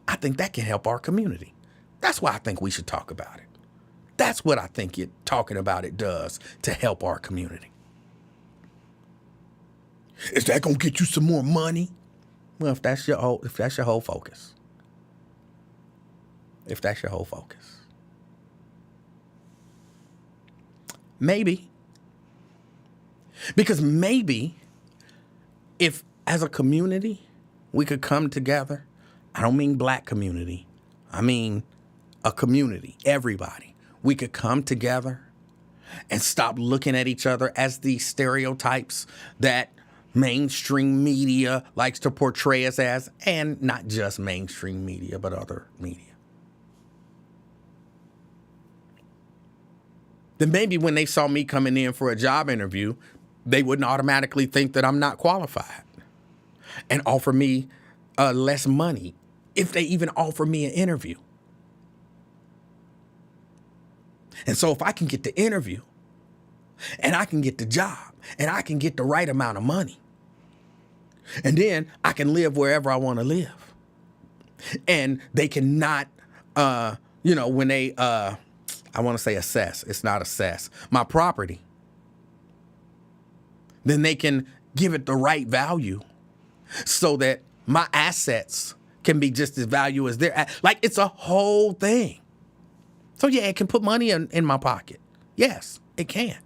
I think that can help our community. That's why I think we should talk about it. That's what I think talking about it does to help our community. Is that gonna get you some more money? Well, if that's your whole focus. If that's your whole focus. Maybe. Because maybe if as a community we could come together, I don't mean black community, I mean a community, everybody. We could come together and stop looking at each other as these stereotypes that mainstream media likes to portray us as, and not just mainstream media, but other media. Then maybe when they saw me coming in for a job interview, they wouldn't automatically think that I'm not qualified and offer me less money if they even offer me an interview. And so if I can get the interview and I can get the job and I can get the right amount of money, and then I can live wherever I want to live, and they cannot, when they, I want to say assess, it's not assess, my property, then they can give it the right value so that my assets can be just as valuable as their, like it's a whole thing. So yeah, it can put money in my pocket. Yes, it can.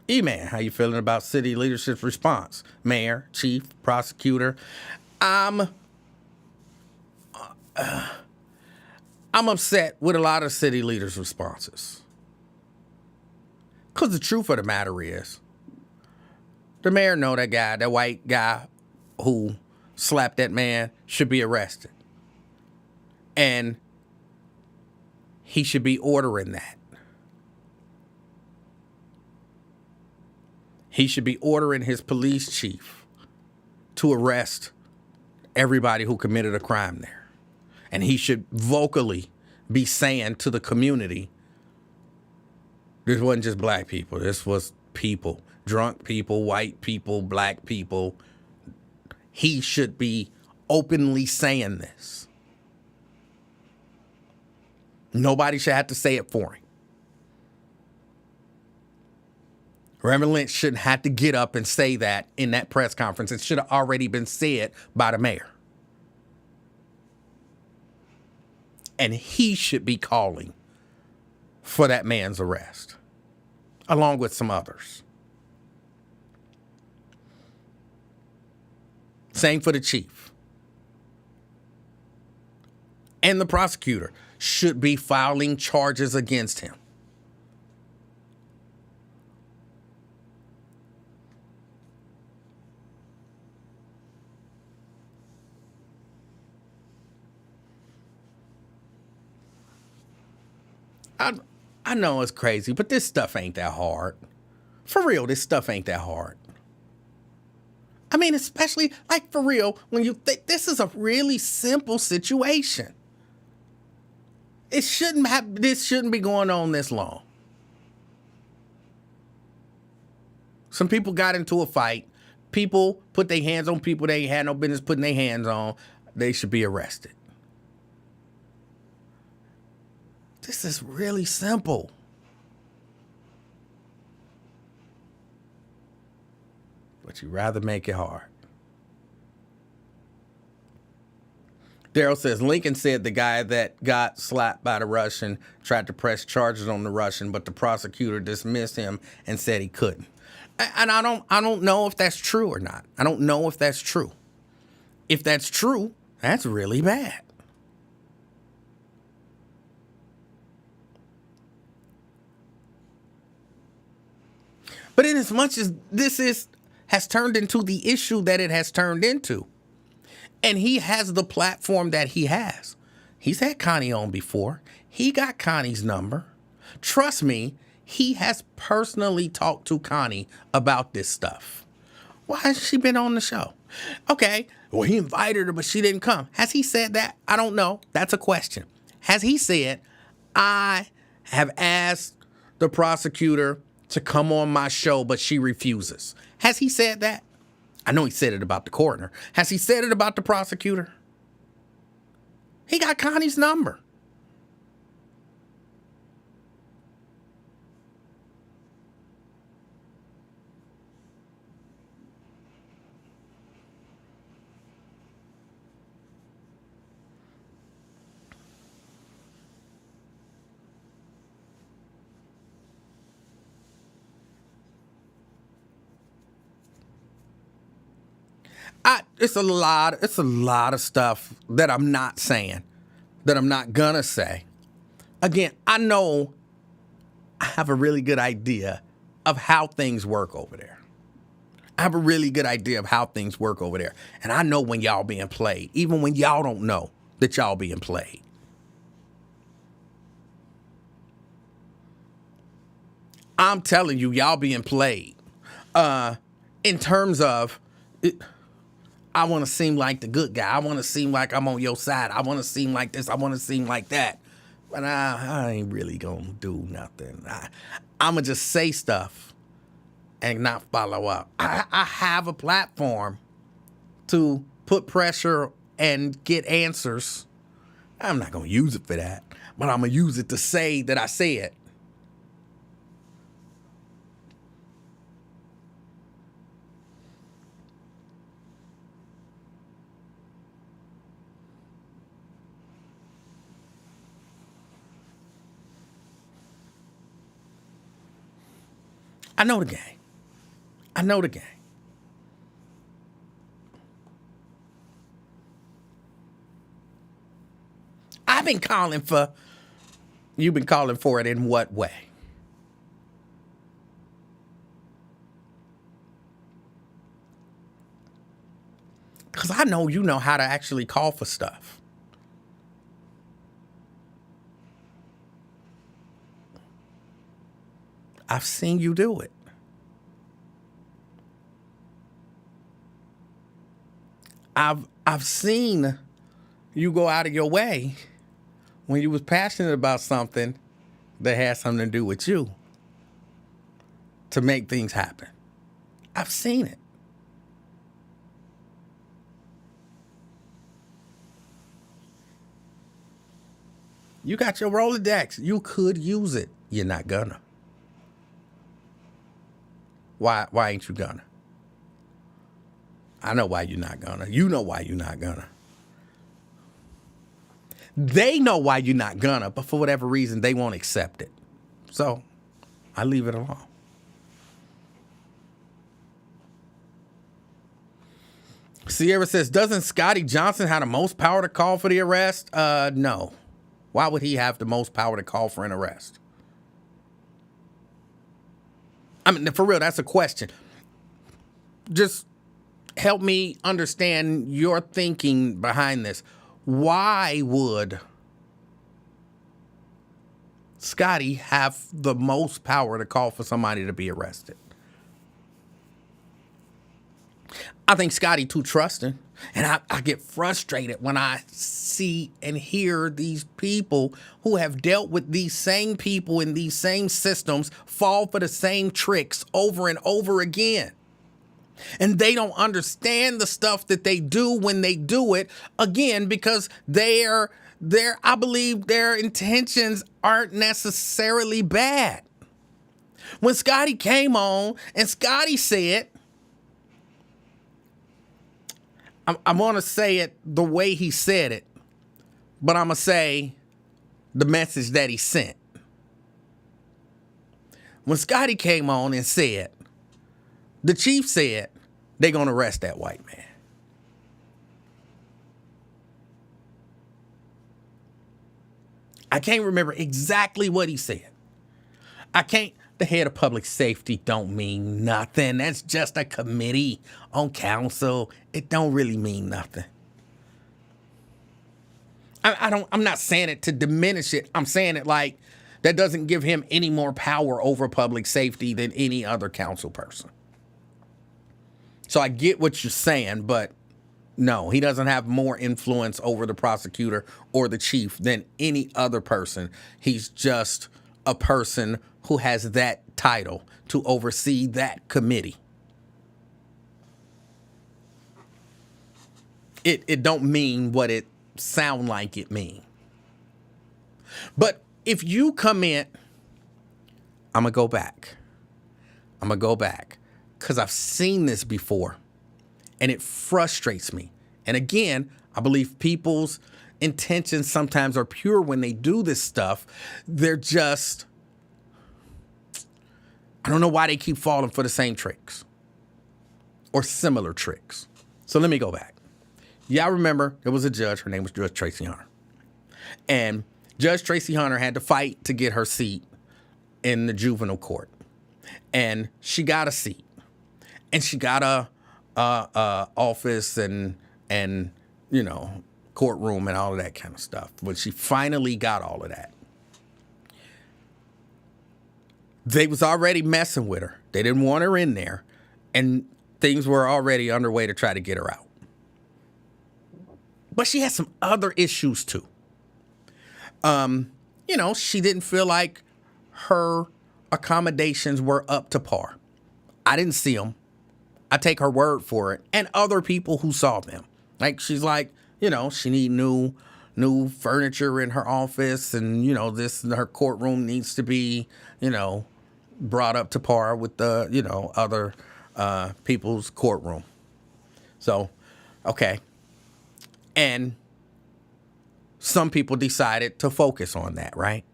E-Man, how you feeling about city leadership's response? Mayor, chief, prosecutor. I'm upset with a lot of city leaders' responses. Because the truth of the matter is, the mayor know that guy, that white guy who slapped that man should be arrested. And he should be ordering that. He should be ordering his police chief to arrest everybody who committed a crime there. And he should vocally be saying to the community, this wasn't just black people, this was people, drunk people, white people, black people. He should be openly saying this. Nobody should have to say it for him. Reverend Lynch shouldn't have to get up and say that in that press conference. It should have already been said by the mayor. And he should be calling for that man's arrest, along with some others. Same for the chief. And the prosecutor should be filing charges against him. I know it's crazy, but this stuff ain't that hard. For real, this stuff ain't that hard. I mean, especially, like, for real, when you think this is a really simple situation. This shouldn't be going on this long. Some people got into a fight. People put their hands on people they had no business putting their hands on. They should be arrested. This is really simple. But you'd rather make it hard. Daryl says Lincoln said the guy that got slapped by the Russian tried to press charges on the Russian, but the prosecutor dismissed him and said he couldn't. And I don't know if that's true or not. I don't know if that's true. If that's true, that's really bad. But in as much as this has turned into the issue that it has turned into, and he has the platform that he has. He's had Connie on before. He got Connie's number. Trust me, he has personally talked to Connie about this stuff. Why hasn't she been on the show? Okay, well, he invited her, but she didn't come. Has he said that? I don't know. That's a question. Has he said, I have asked the prosecutor to come on my show, but she refuses? Has he said that? I know he said it about the coroner. Has he said it about the prosecutor? He got Connie's number. It's a lot of stuff that I'm not saying, that I'm not gonna say. Again, I know I have a really good idea of how things work over there. I have a really good idea of how things work over there. And I know when y'all being played, even when y'all don't know that y'all being played. I'm telling you, y'all being played. In terms of... I want to seem like the good guy. I want to seem like I'm on your side. I want to seem like this. I want to seem like that. But I ain't really going to do nothing. I'm going to just say stuff and not follow up. I have a platform to put pressure and get answers. I'm not going to use it for that, but I'm going to use it to say that I said. I know the game. I know the game. I've been calling for... You've been calling for it in what way? Because I know you know how to actually call for stuff. I've seen you do it. I've seen you go out of your way when you was passionate about something that had something to do with you to make things happen. I've seen it. You got your Rolodex. You could use it. You're not gonna. Why ain't you gonna? I know why you're not gonna. You know why you're not gonna. They know why you're not gonna, but for whatever reason, they won't accept it. So, I leave it alone. Sierra says, doesn't Scotty Johnson have the most power to call for the arrest? No. Why would he have the most power to call for an arrest? I mean, for real, that's a question. Just help me understand your thinking behind this. Why would Scotty have the most power to call for somebody to be arrested? I think Scotty too trusting. And I get frustrated when I see and hear these people who have dealt with these same people in these same systems fall for the same tricks over and over again. And they don't understand the stuff that they do when they do it, again, because I believe their intentions aren't necessarily bad. When Scotty came on and Scotty said, I want to say it the way he said it. but I'm going to say the message that he sent. When Scotty came on and said, the chief said they're going to arrest that white man. I can't remember exactly what he said. The head of public safety don't mean nothing. That's just a committee on council. It don't really mean nothing. I'm not saying it to diminish it. I'm saying it like that doesn't give him any more power over public safety than any other council person. So I get what you're saying, but no, he doesn't have more influence over the prosecutor or the chief than any other person. He's just a person who has that title to oversee that committee. It don't mean what it sound like it mean. But if you come in, I'm going to go back because I've seen this before and it frustrates me. And again, I believe people's intentions sometimes are pure when they do this stuff. They're just, I don't know why they keep falling for the same tricks or similar tricks. So let me go back. Yeah, I remember there was a judge. Her name was Judge Tracy Hunter. And Judge Tracy Hunter had to fight to get her seat in the juvenile court. And she got a seat. And she got a office and you know, courtroom and all of that kind of stuff. But she finally got all of that. They was already messing with her. They didn't want her in there. And things were already underway to try to get her out. But she had some other issues too. You know, she didn't feel like her accommodations were up to par. I didn't see them. I take her word for it. And other people who saw them. Like, she's like, you know, she need new furniture in her office. And, you know, her courtroom needs to be, you know, brought up to par with the, you know, other people's courtroom. So, okay. And some people decided to focus on that, right?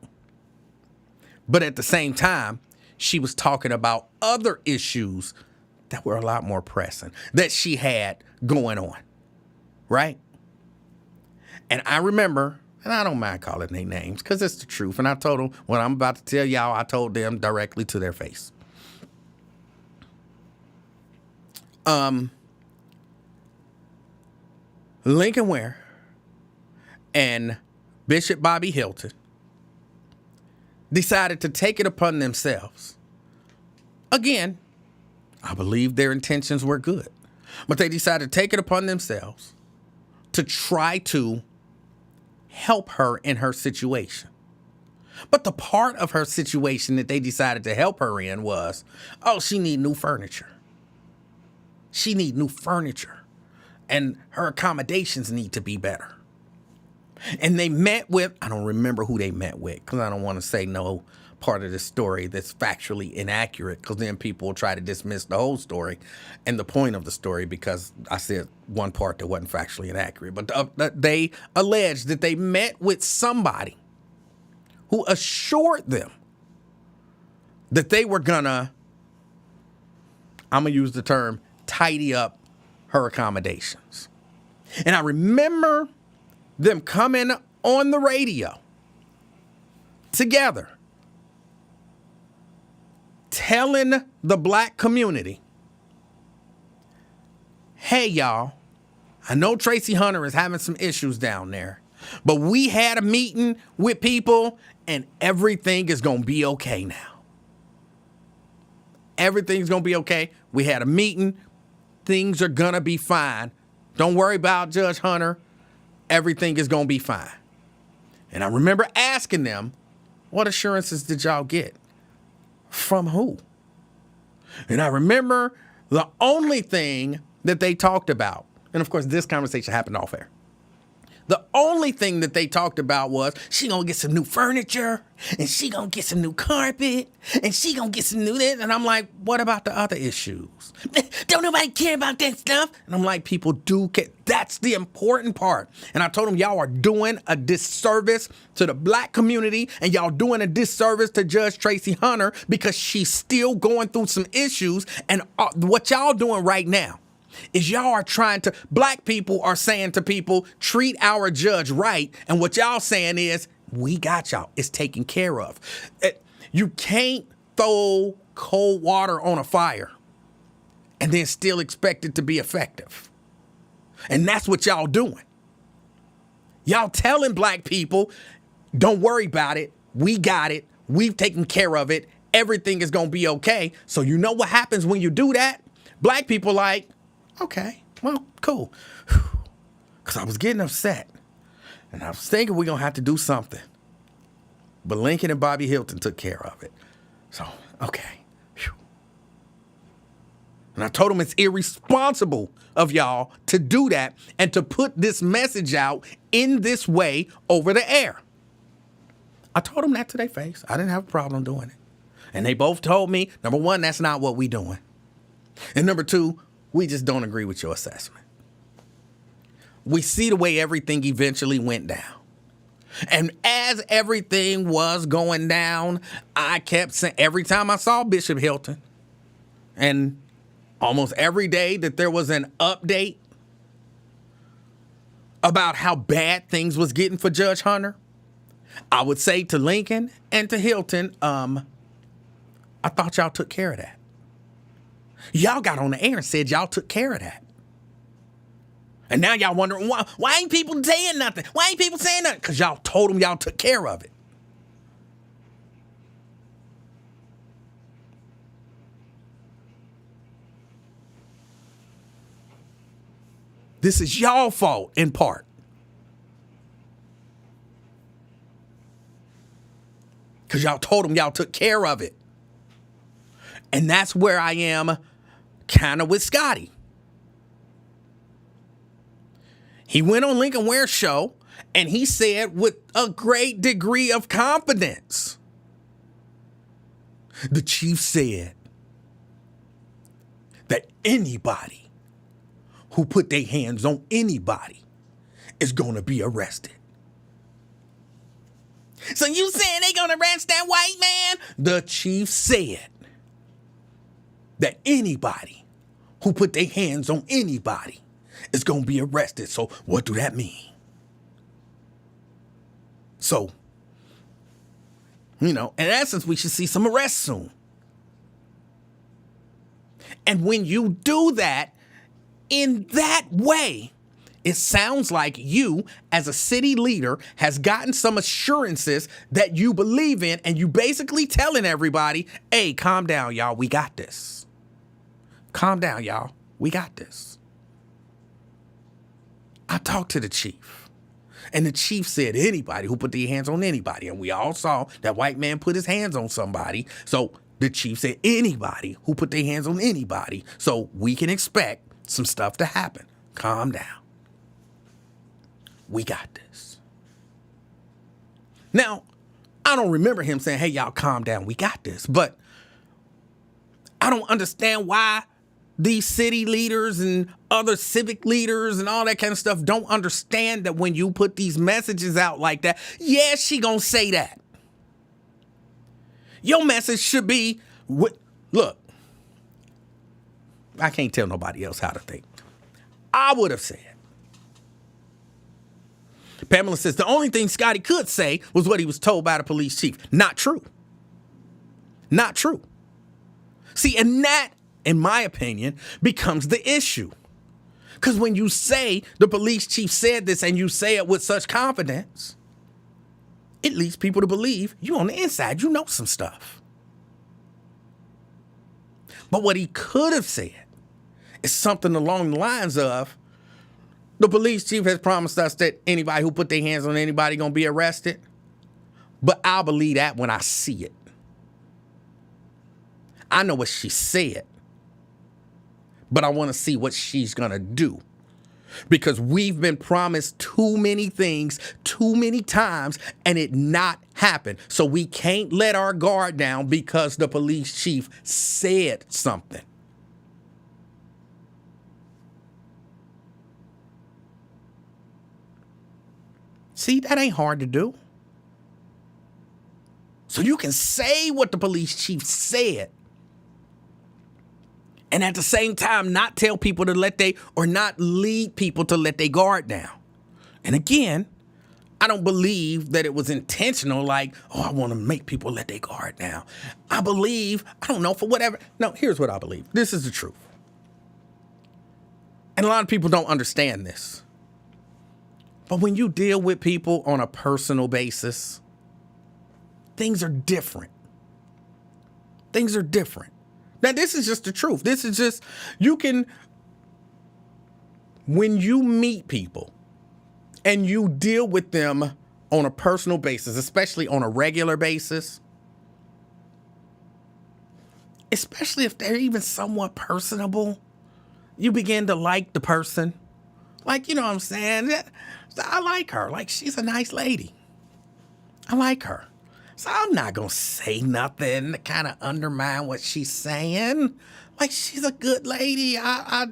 But at the same time, she was talking about other issues that were a lot more pressing that she had going on, right? And I remember, and I don't mind calling their names because it's the truth. And I told them what I'm about to tell y'all, I told them directly to their face. Lincoln Ware and Bishop Bobby Hilton decided to take it upon themselves. Again, I believe their intentions were good, but they decided to take it upon themselves to try to help her in her situation. But the part of her situation that they decided to help her in was, oh, she need new furniture. She need new furniture. And her accommodations need to be better. And they met with, I don't remember who they met with, because I don't want to say no part of the story that's factually inaccurate, because then people will try to dismiss the whole story and the point of the story because I said one part that wasn't factually inaccurate. But they alleged that they met with somebody who assured them that they were gonna, I'm gonna use the term, tidy up her accommodations. And I remember them coming on the radio together, telling the black community, hey, y'all, I know Tracy Hunter is having some issues down there, but we had a meeting with people and everything is going to be okay now. Everything's going to be okay. We had a meeting. Things are going to be fine. Don't worry about Judge Hunter. Everything is going to be fine. And I remember asking them, what assurances did y'all get? From who? And I remember the only thing that they talked about, and of course this conversation happened off air. The only thing that they talked about was she gonna get some new furniture and she gonna get some new carpet and she gonna get some new this. And I'm like, what about the other issues? Don't nobody care about that stuff. And I'm like, people do care. That's the important part. And I told them, y'all are doing a disservice to the black community and y'all doing a disservice to Judge Tracy Hunter because she's still going through some issues. And what y'all doing right now is y'all are trying to, black people are saying to people, treat our judge right. And what y'all saying is, we got y'all. It's taken care of. You can't throw cold water on a fire and then still expect it to be effective. And that's what y'all doing. Y'all telling black people, don't worry about it. We got it. We've taken care of it. Everything is going to be okay. So you know what happens when you do that? Black people like, okay, well, cool. Because I was getting upset. And I was thinking we're going to have to do something. But Lincoln and Bobby Hilton took care of it. So, okay. Whew. And I told them it's irresponsible of y'all to do that and to put this message out in this way over the air. I told them that to their face. I didn't have a problem doing it. And they both told me, number one, that's not what we doing. And number two, we just don't agree with your assessment. We see the way everything eventually went down. And as everything was going down, I kept saying, every time I saw Bishop Hilton, and almost every day that there was an update about how bad things was getting for Judge Hunter, I would say to Lincoln and to Hilton, I thought y'all took care of that. Y'all got on the air and said y'all took care of that. And now y'all wondering, why ain't people saying nothing? Why ain't people saying nothing? Because y'all told them y'all took care of it. This is y'all fault in part. Because y'all told them y'all took care of it. And that's where I am kind of with Scotty. He went on Lincoln Ware's show and he said with a great degree of confidence, the chief said that anybody who put their hands on anybody is going to be arrested. So you saying they going to arrest that white man? The chief said that anybody who put their hands on anybody is going to be arrested. So what do that mean? So, in essence, we should see some arrests soon. And when you do that in that way, it sounds like you, as a city leader, has gotten some assurances that you believe in, and you basically telling everybody, hey, calm down, y'all. We got this. Calm down, y'all. We got this. I talked to the chief, and the chief said anybody who put their hands on anybody, and we all saw that white man put his hands on somebody. So the chief said anybody who put their hands on anybody, so we can expect some stuff to happen. Calm down. We got this. Now, I don't remember him saying, hey, y'all, calm down. We got this. But I don't understand why these city leaders and other civic leaders and all that kind of stuff don't understand that when you put these messages out like that, yeah, she gonna say that. Your message should be, look, I can't tell nobody else how to think. I would have said, Pamela says, the only thing Scotty could say was what he was told by the police chief. Not true. Not true. See, and that, in my opinion, becomes the issue. Because when you say the police chief said this and you say it with such confidence, it leads people to believe you on the inside, you know some stuff. But what he could have said is something along the lines of, the police chief has promised us that anybody who put their hands on anybody gonna be arrested, but I'll believe that when I see it. I know what she said, but I want to see what she's gonna do. because we've been promised too many things too many times and it not happened. So we can't let our guard down because the police chief said something. See, that ain't hard to do. So you can say what the police chief said and at the same time not tell people to not lead people to let their guard down. And again, I don't believe that it was intentional, like, oh, I want to make people let their guard down. I believe, I don't know, for whatever. No, here's what I believe. This is the truth. And a lot of people don't understand this. But when you deal with people on a personal basis, things are different. Things are different. Now, this is just the truth. This is just, when you meet people and you deal with them on a personal basis, especially on a regular basis, especially if they're even somewhat personable, you begin to like the person. Like, you know what I'm saying? I like her. Like, she's a nice lady. I like her. So I'm not going to say nothing to kind of undermine what she's saying. Like, she's a good lady. I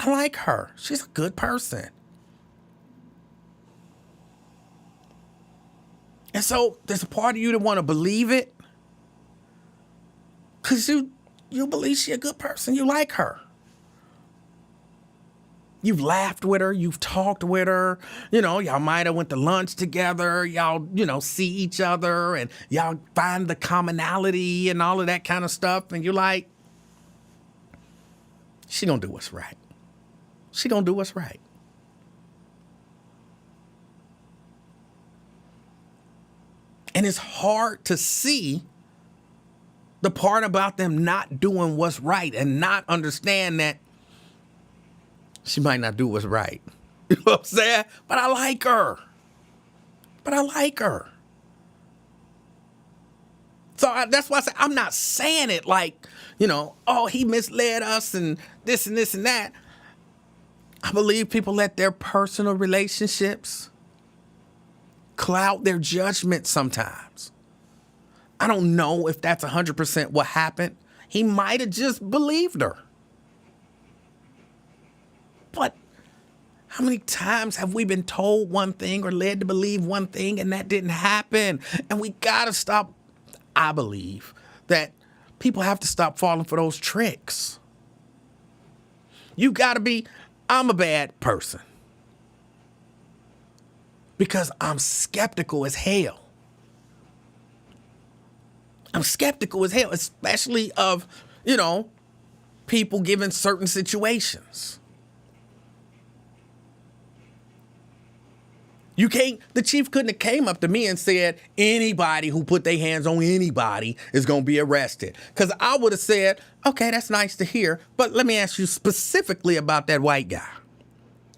like her. She's a good person. And so there's a part of you that want to believe it because you believe she's a good person. You like her. You've laughed with her. You've talked with her. You know, y'all might have went to lunch together. Y'all, see each other and y'all find the commonality and all of that kind of stuff. And you're like, she gonna do what's right. She gonna do what's right. And it's hard to see the part about them not doing what's right and not understand that she might not do what's right. You know what I'm saying? But I like her. So that's why I say I'm not saying it like, oh, he misled us and this and this and that. I believe people let their personal relationships cloud their judgment sometimes. I don't know if that's 100% what happened. He might have just believed her. But how many times have we been told one thing or led to believe one thing and that didn't happen? And we got to stop. I believe that people have to stop falling for those tricks. You got to be, I'm a bad person because I'm skeptical as hell. I'm skeptical as hell, especially of, people given certain situations. The chief couldn't have came up to me and said, anybody who put their hands on anybody is going to be arrested. Because I would have said, okay, that's nice to hear. But let me ask you specifically about that white guy.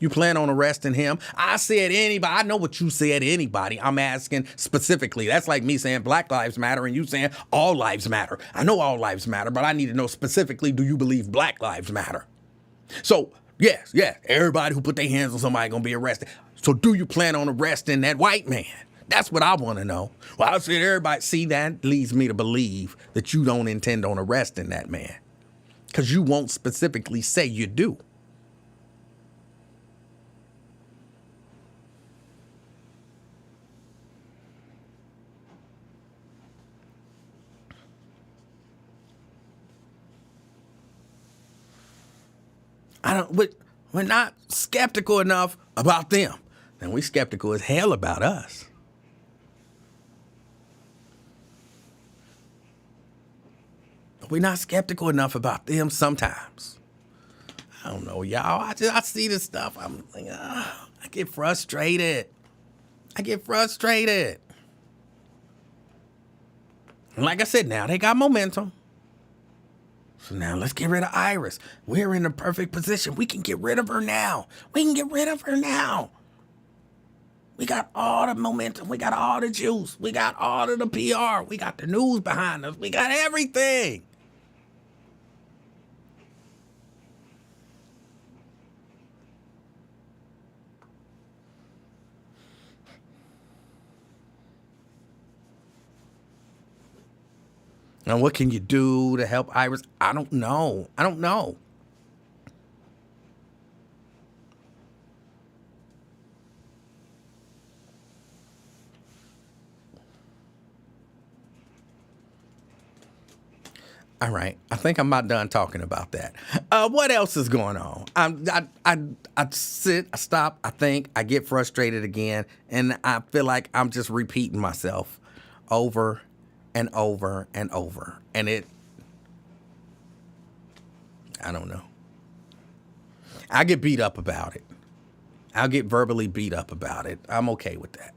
You plan on arresting him? I said anybody. I know what you said, anybody. I'm asking specifically. That's like me saying Black Lives Matter and you saying all lives matter. I know all lives matter, but I need to know specifically, do you believe Black Lives Matter? So, yes, everybody who put their hands on somebody going to be arrested. So do you plan on arresting that white man? That's what I want to know. Well, I said everybody. See, that leads me to believe that you don't intend on arresting that man because you won't specifically say you do. We're not skeptical enough about them. And we skeptical as hell about us. But we're not skeptical enough about them sometimes. I don't know, y'all. I see this stuff. I'm like, I get frustrated. And like I said, now they got momentum. So now let's get rid of Iris. We're in the perfect position. We can get rid of her now. We got all the momentum. We got all the juice. We got all of the PR. We got the news behind us. We got everything. And what can you do to help Iris? I don't know. All right, I think I'm about done talking about that. What else is going on? I sit, I stop, I think, I get frustrated again, and I feel like I'm just repeating myself over and over and over. And I don't know. I get beat up about it. I'll get verbally beat up about it. I'm okay with that.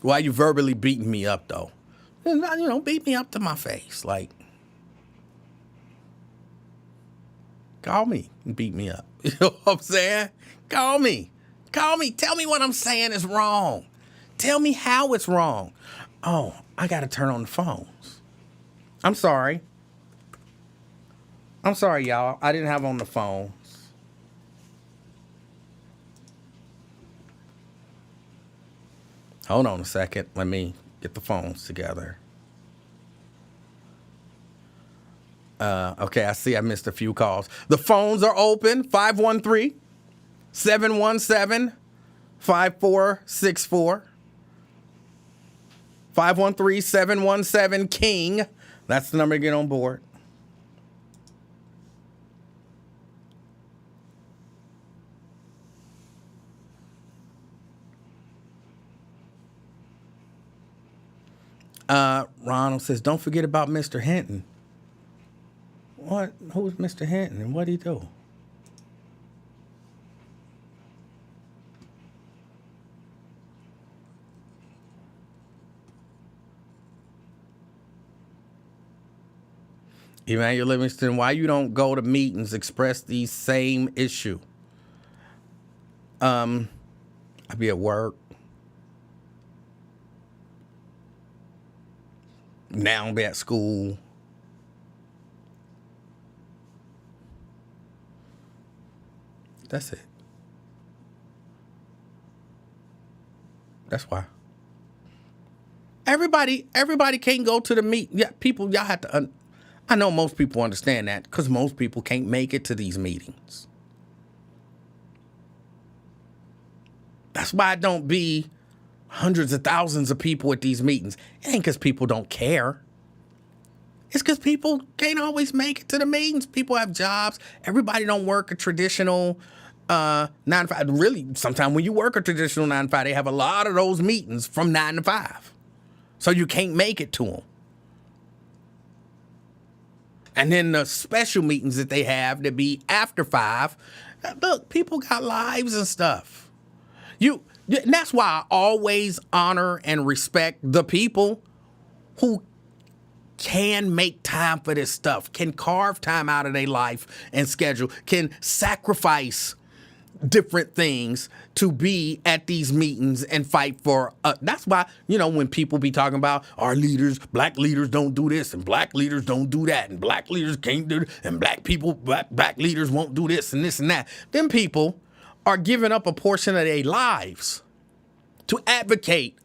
Why you verbally beating me up, though? Beat me up to my face. Like, call me and beat me up. You know what I'm saying? Call me. Tell me what I'm saying is wrong. Tell me how it's wrong. Oh, I got to turn on the phones. I'm sorry, y'all. I didn't have on the phones. Hold on a second. Let me get the phones together. Okay, I see I missed a few calls. The phones are open. 513-717-5464. 513-717-KING. That's the number to get on board. Ronald says, don't forget about Mr. Hinton. What? Who's Mr. Hinton and what'd he do? Emanuel Livingston, why you don't go to meetings, express the same issue? I be at work. Now I'm at school. That's it. That's why. Everybody can't go to the meet. Yeah, people, y'all have to. I know most people understand that because most people can't make it to these meetings. That's why I don't be hundreds of thousands of people at these meetings. It ain't because people don't care. It's because people can't always make it to the meetings. People have jobs. Everybody don't work a traditional 9 to 5. Really, sometimes when you work a traditional 9 to 5, they have a lot of those meetings from 9 to 5. So you can't make it to them. And then the special meetings that they have that be after 5. Look, people got lives and stuff. And that's why I always honor and respect the people who can make time for this stuff, can carve time out of their life and schedule, can sacrifice different things to be at these meetings and fight for. That's why, when people be talking about our leaders, black leaders don't do this and black leaders don't do that and black leaders can't do it and black leaders won't do this and this and that. Them people are giving up a portion of their lives to advocate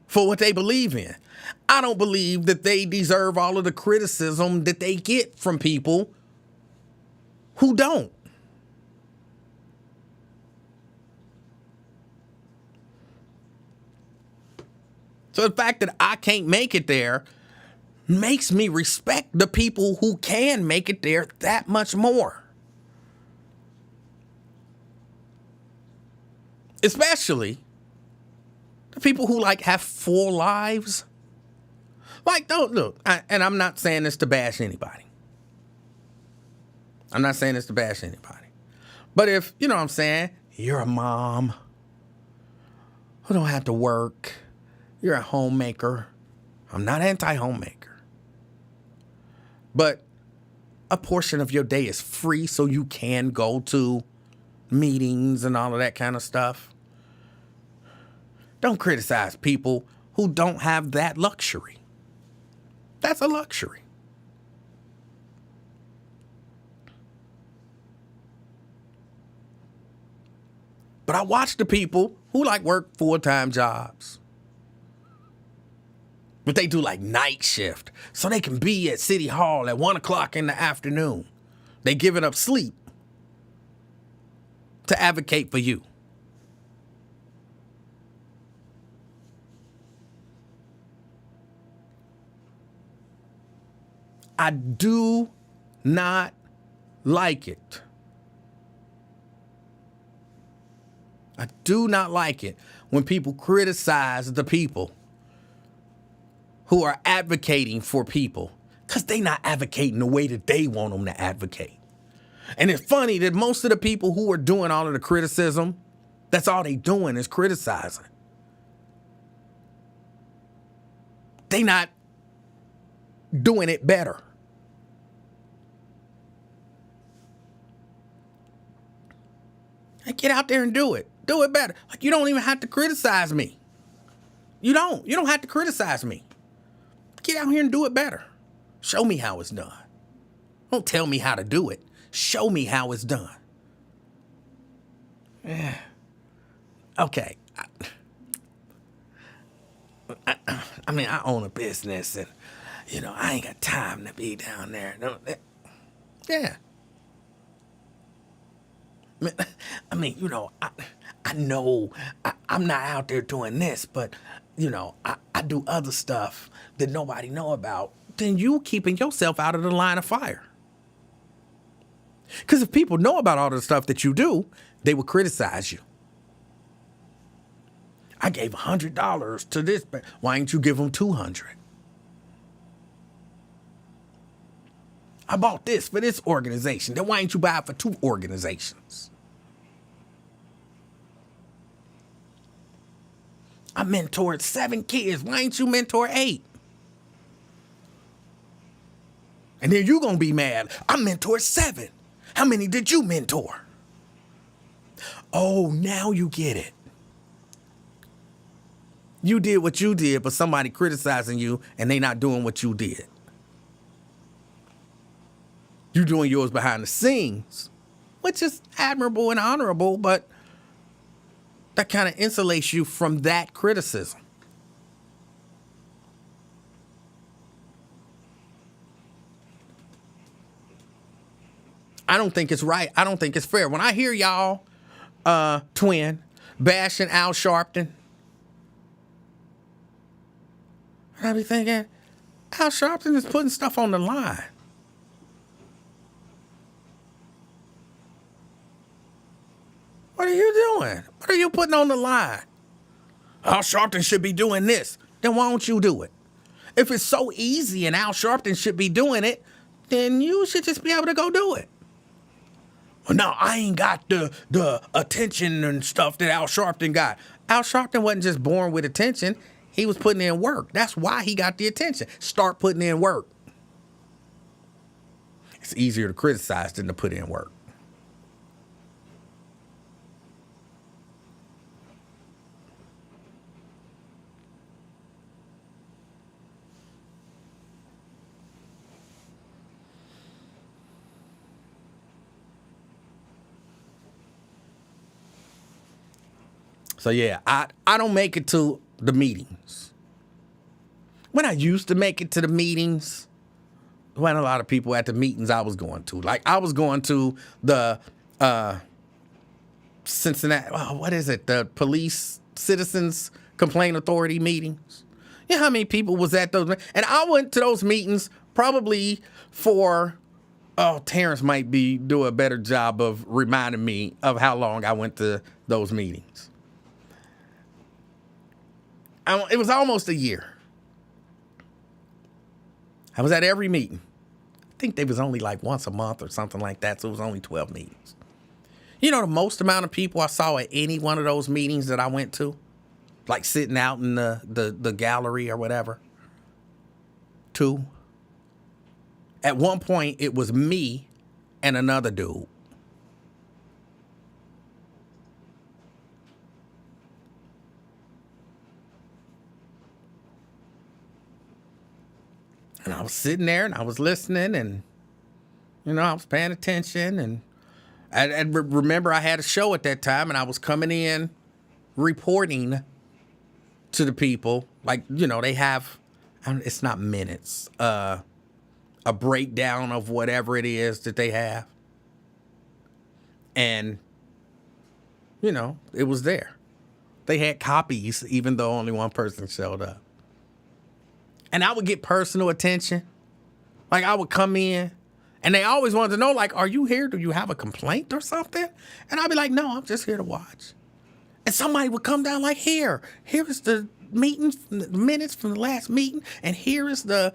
for what they believe in. I don't believe that they deserve all of the criticism that they get from people who don't. So the fact that I can't make it there makes me respect the people who can make it there that much more. Especially the people who have full lives. Don't look, and I'm not saying this to bash anybody. But if, you know what I'm saying, you're a mom who don't have to work, you're a homemaker. I'm not anti-homemaker. But a portion of your day is free so you can go to meetings and all of that kind of stuff. Don't criticize people who don't have that luxury. That's a luxury. But I watch the people who like work full-time jobs. But they do like night shift so they can be at City Hall at 1 o'clock in the afternoon. They giving up sleep to advocate for you. I do not like it. I do not like it when people criticize the people who are advocating for people because they not advocating the way that they want them to advocate. And it's funny that most of the people who are doing all of the criticism, that's all they doing is criticizing. They not doing it better. Like, get out there and do it. Do it better. Like, you don't even have to criticize me. You don't. You don't have to criticize me. Get out here and do it better. Show me how it's done. Don't tell me how to do it. Show me how it's done. Yeah. Okay. I mean, I own a business and, I ain't got time to be down there. Yeah. I mean, I know I'm not out there doing this, but, I do other stuff that nobody know about. Then you keeping yourself out of the line of fire. Because if people know about all the stuff that you do, they will criticize you. I gave $100 to this, but why ain't you give them $200? I bought this for this organization. Then why ain't you buy it for 2 organizations? I mentored 7 kids. Why ain't you mentor 8? And then you gonna be mad. I mentored 7. How many did you mentor? Oh, now you get it. You did what you did, but somebody criticizing you and they not doing what you did. You doing yours behind the scenes, which is admirable and honorable, but that kind of insulates you from that criticism. I don't think it's right. I don't think it's fair. When I hear y'all, twin, bashing Al Sharpton, I be thinking, Al Sharpton is putting stuff on the line. What are you doing? What are you putting on the line? Al Sharpton should be doing this. Then why don't you do it? If it's so easy and Al Sharpton should be doing it, then you should just be able to go do it. Well, no, I ain't got the attention and stuff that Al Sharpton got. Al Sharpton wasn't just born with attention. He was putting in work. That's why he got the attention. Start putting in work. It's easier to criticize than to put in work. So yeah, I don't make it to the meetings. When I used to make it to the meetings, there wasn't a lot of people at the meetings I was going to. Like I was going to the Cincinnati, what is it? The Police Citizens Complaint Authority meetings. You know how many people was at those? And I went to those meetings probably for, Terrence might do a better job of reminding me of how long I went to those meetings. It was almost a year. I was at every meeting. I think they was only like once a month or something like that, so it was only 12 meetings. You know the most amount of people I saw at any one of those meetings that I went to? Like sitting out in the gallery or whatever? 2. At one point, it was me and another dude. And I was sitting there and I was listening and, I was paying attention and I remember I had a show at that time, and I was coming in reporting to the people. Like, they have, it's not minutes, a breakdown of whatever it is that they have. And, it was there. They had copies, even though only one person showed up. And I would get personal attention. Like, I would come in, and they always wanted to know, like, are you here? Do you have a complaint or something? And I'd be like, no, I'm just here to watch. And somebody would come down like, here is the minutes from the last meeting, and here is the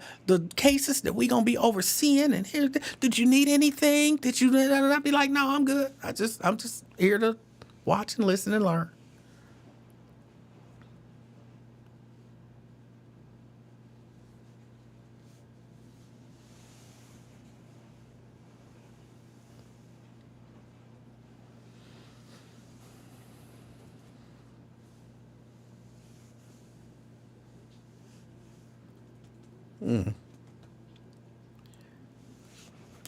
cases that we're going to be overseeing, and here, did you need anything? And I'd be like, no, I'm good. I'm just here to watch and listen and learn.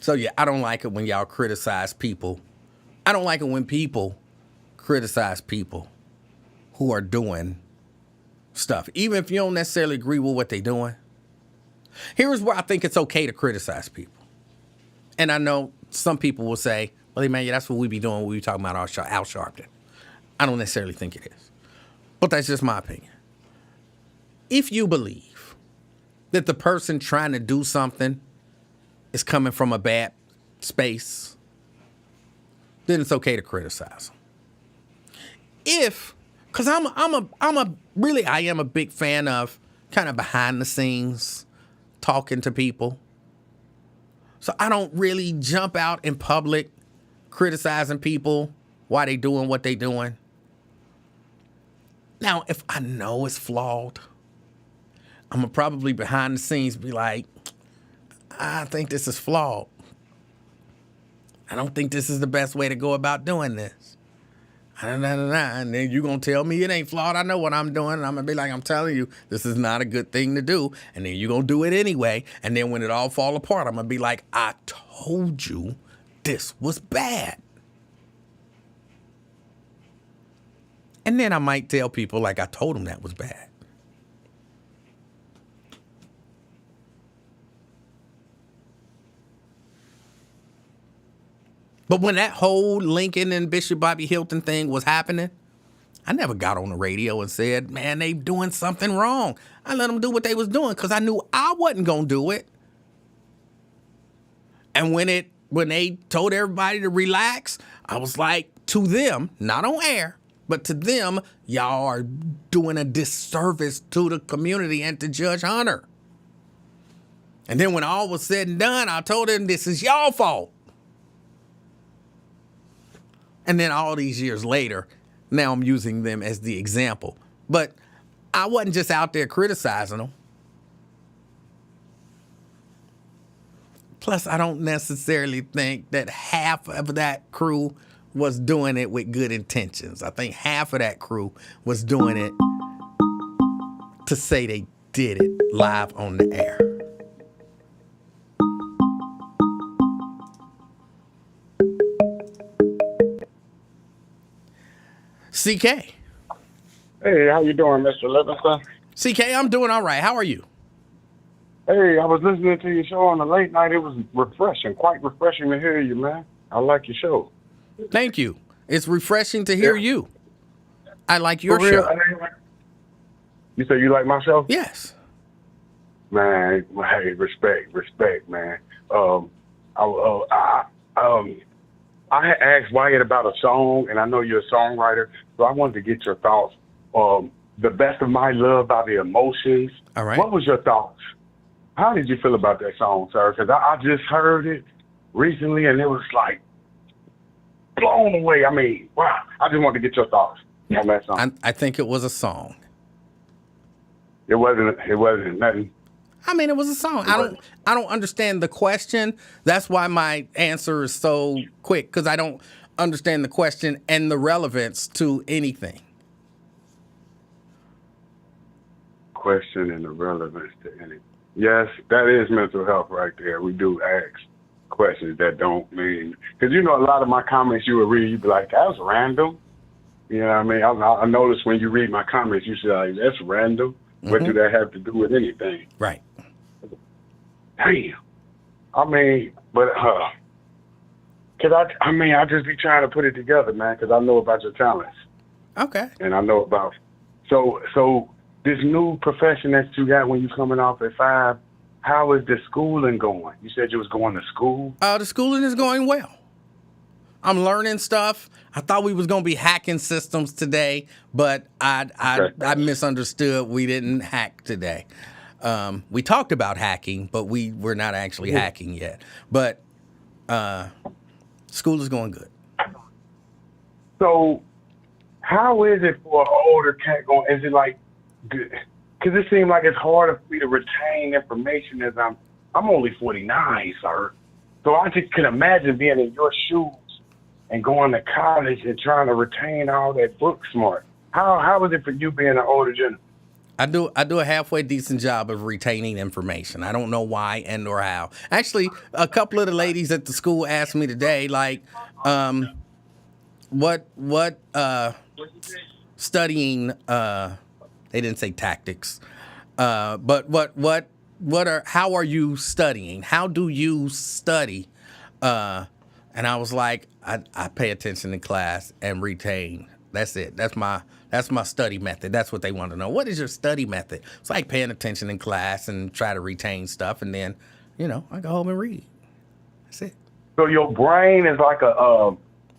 So yeah, I don't like it when y'all criticize people. I don't like it when people criticize people who are doing stuff, even if you don't necessarily agree with what they're doing. Here's where I think it's okay to criticize people. And I know some people will say, well, man, that's what we be doing when we talking about Al Sharpton. I don't necessarily think it is. But that's just my opinion. If you believe that the person trying to do something is coming from a bad space, then it's okay to criticize them. Because I am a big fan of kind of behind the scenes talking to people. So I don't really jump out in public criticizing people while they doing what they doing. Now, if I know it's flawed, I'm going to probably behind the scenes be like, I think this is flawed. I don't think this is the best way to go about doing this. And then you're going to tell me it ain't flawed. I know what I'm doing. And I'm going to be like, I'm telling you, this is not a good thing to do. And then you're going to do it anyway. And then when it all fall apart, I'm going to be like, I told you this was bad. And then I might tell people like I told them that was bad. But when that whole Lincoln and Bishop Bobby Hilton thing was happening, I never got on the radio and said, man, they doing something wrong. I let them do what they was doing because I knew I wasn't going to do it. And when they told everybody to relax, I was like, to them, not on air, but to them, y'all are doing a disservice to the community and to Judge Hunter. And then when all was said and done, I told them this is y'all fault. And then all these years later, now I'm using them as the example. But I wasn't just out there criticizing them. Plus, I don't necessarily think that half of that crew was doing it with good intentions. I think half of that crew was doing it to say they did it live on the air. CK. Hey, how you doing, Mr. Livingston? CK, I'm doing all right. How are you? Hey, I was listening to your show on the late night. It was refreshing, quite refreshing to hear you, man. I like your show. Thank you. It's refreshing to hear you. I like your show. You say you like my show? Yes. Man, hey, respect, man. I had asked Wyatt about a song, and I know you're a songwriter, so I wanted to get your thoughts. The Best of My Love by the Emotions. All right. What was your thoughts? How did you feel about that song, sir? Because I just heard it recently, and it was like blown away. I mean, wow. I just wanted to get your thoughts on that song. I think it was a song. It wasn't nothing. I mean, it was a song. I don't understand the question. That's why my answer is so quick, because I don't understand the question and the relevance to anything. Question and the relevance to anything. Yes, that is mental health right there. We do ask questions that don't mean, because you know a lot of my comments you would read, you'd be like, that's random. You know what I mean? I notice when you read my comments, you say, like, that's random. What do that have to do with anything? Right. Damn. I mean, but, cause I just be trying to put it together, man, cause I know about your talents. Okay. And I know about, so this new profession that you got when you coming off at 5, how is the schooling going? You said you was going to school? The schooling is going well. I'm learning stuff. I thought we was going to be hacking systems today, but I misunderstood. We didn't hack today. We talked about hacking, but we're not actually hacking yet. But school is going good. So how is it for an older cat going? Is it like, because it seems like it's harder for me to retain information as I'm only 49, sir. So I just can imagine being in your shoes and going to college and trying to retain all that book smart. How is it for you being an older gentleman? I do a halfway decent job of retaining information. I don't know why and or how. Actually, a couple of the ladies at the school asked me today, like, what studying. They didn't say tactics, but how are you studying? How do you study? And I was like, I pay attention in class and retain. That's it. That's my study method. That's what they want to know. What is your study method? It's like paying attention in class and try to retain stuff, and then, I go home and read. That's it. So your brain is like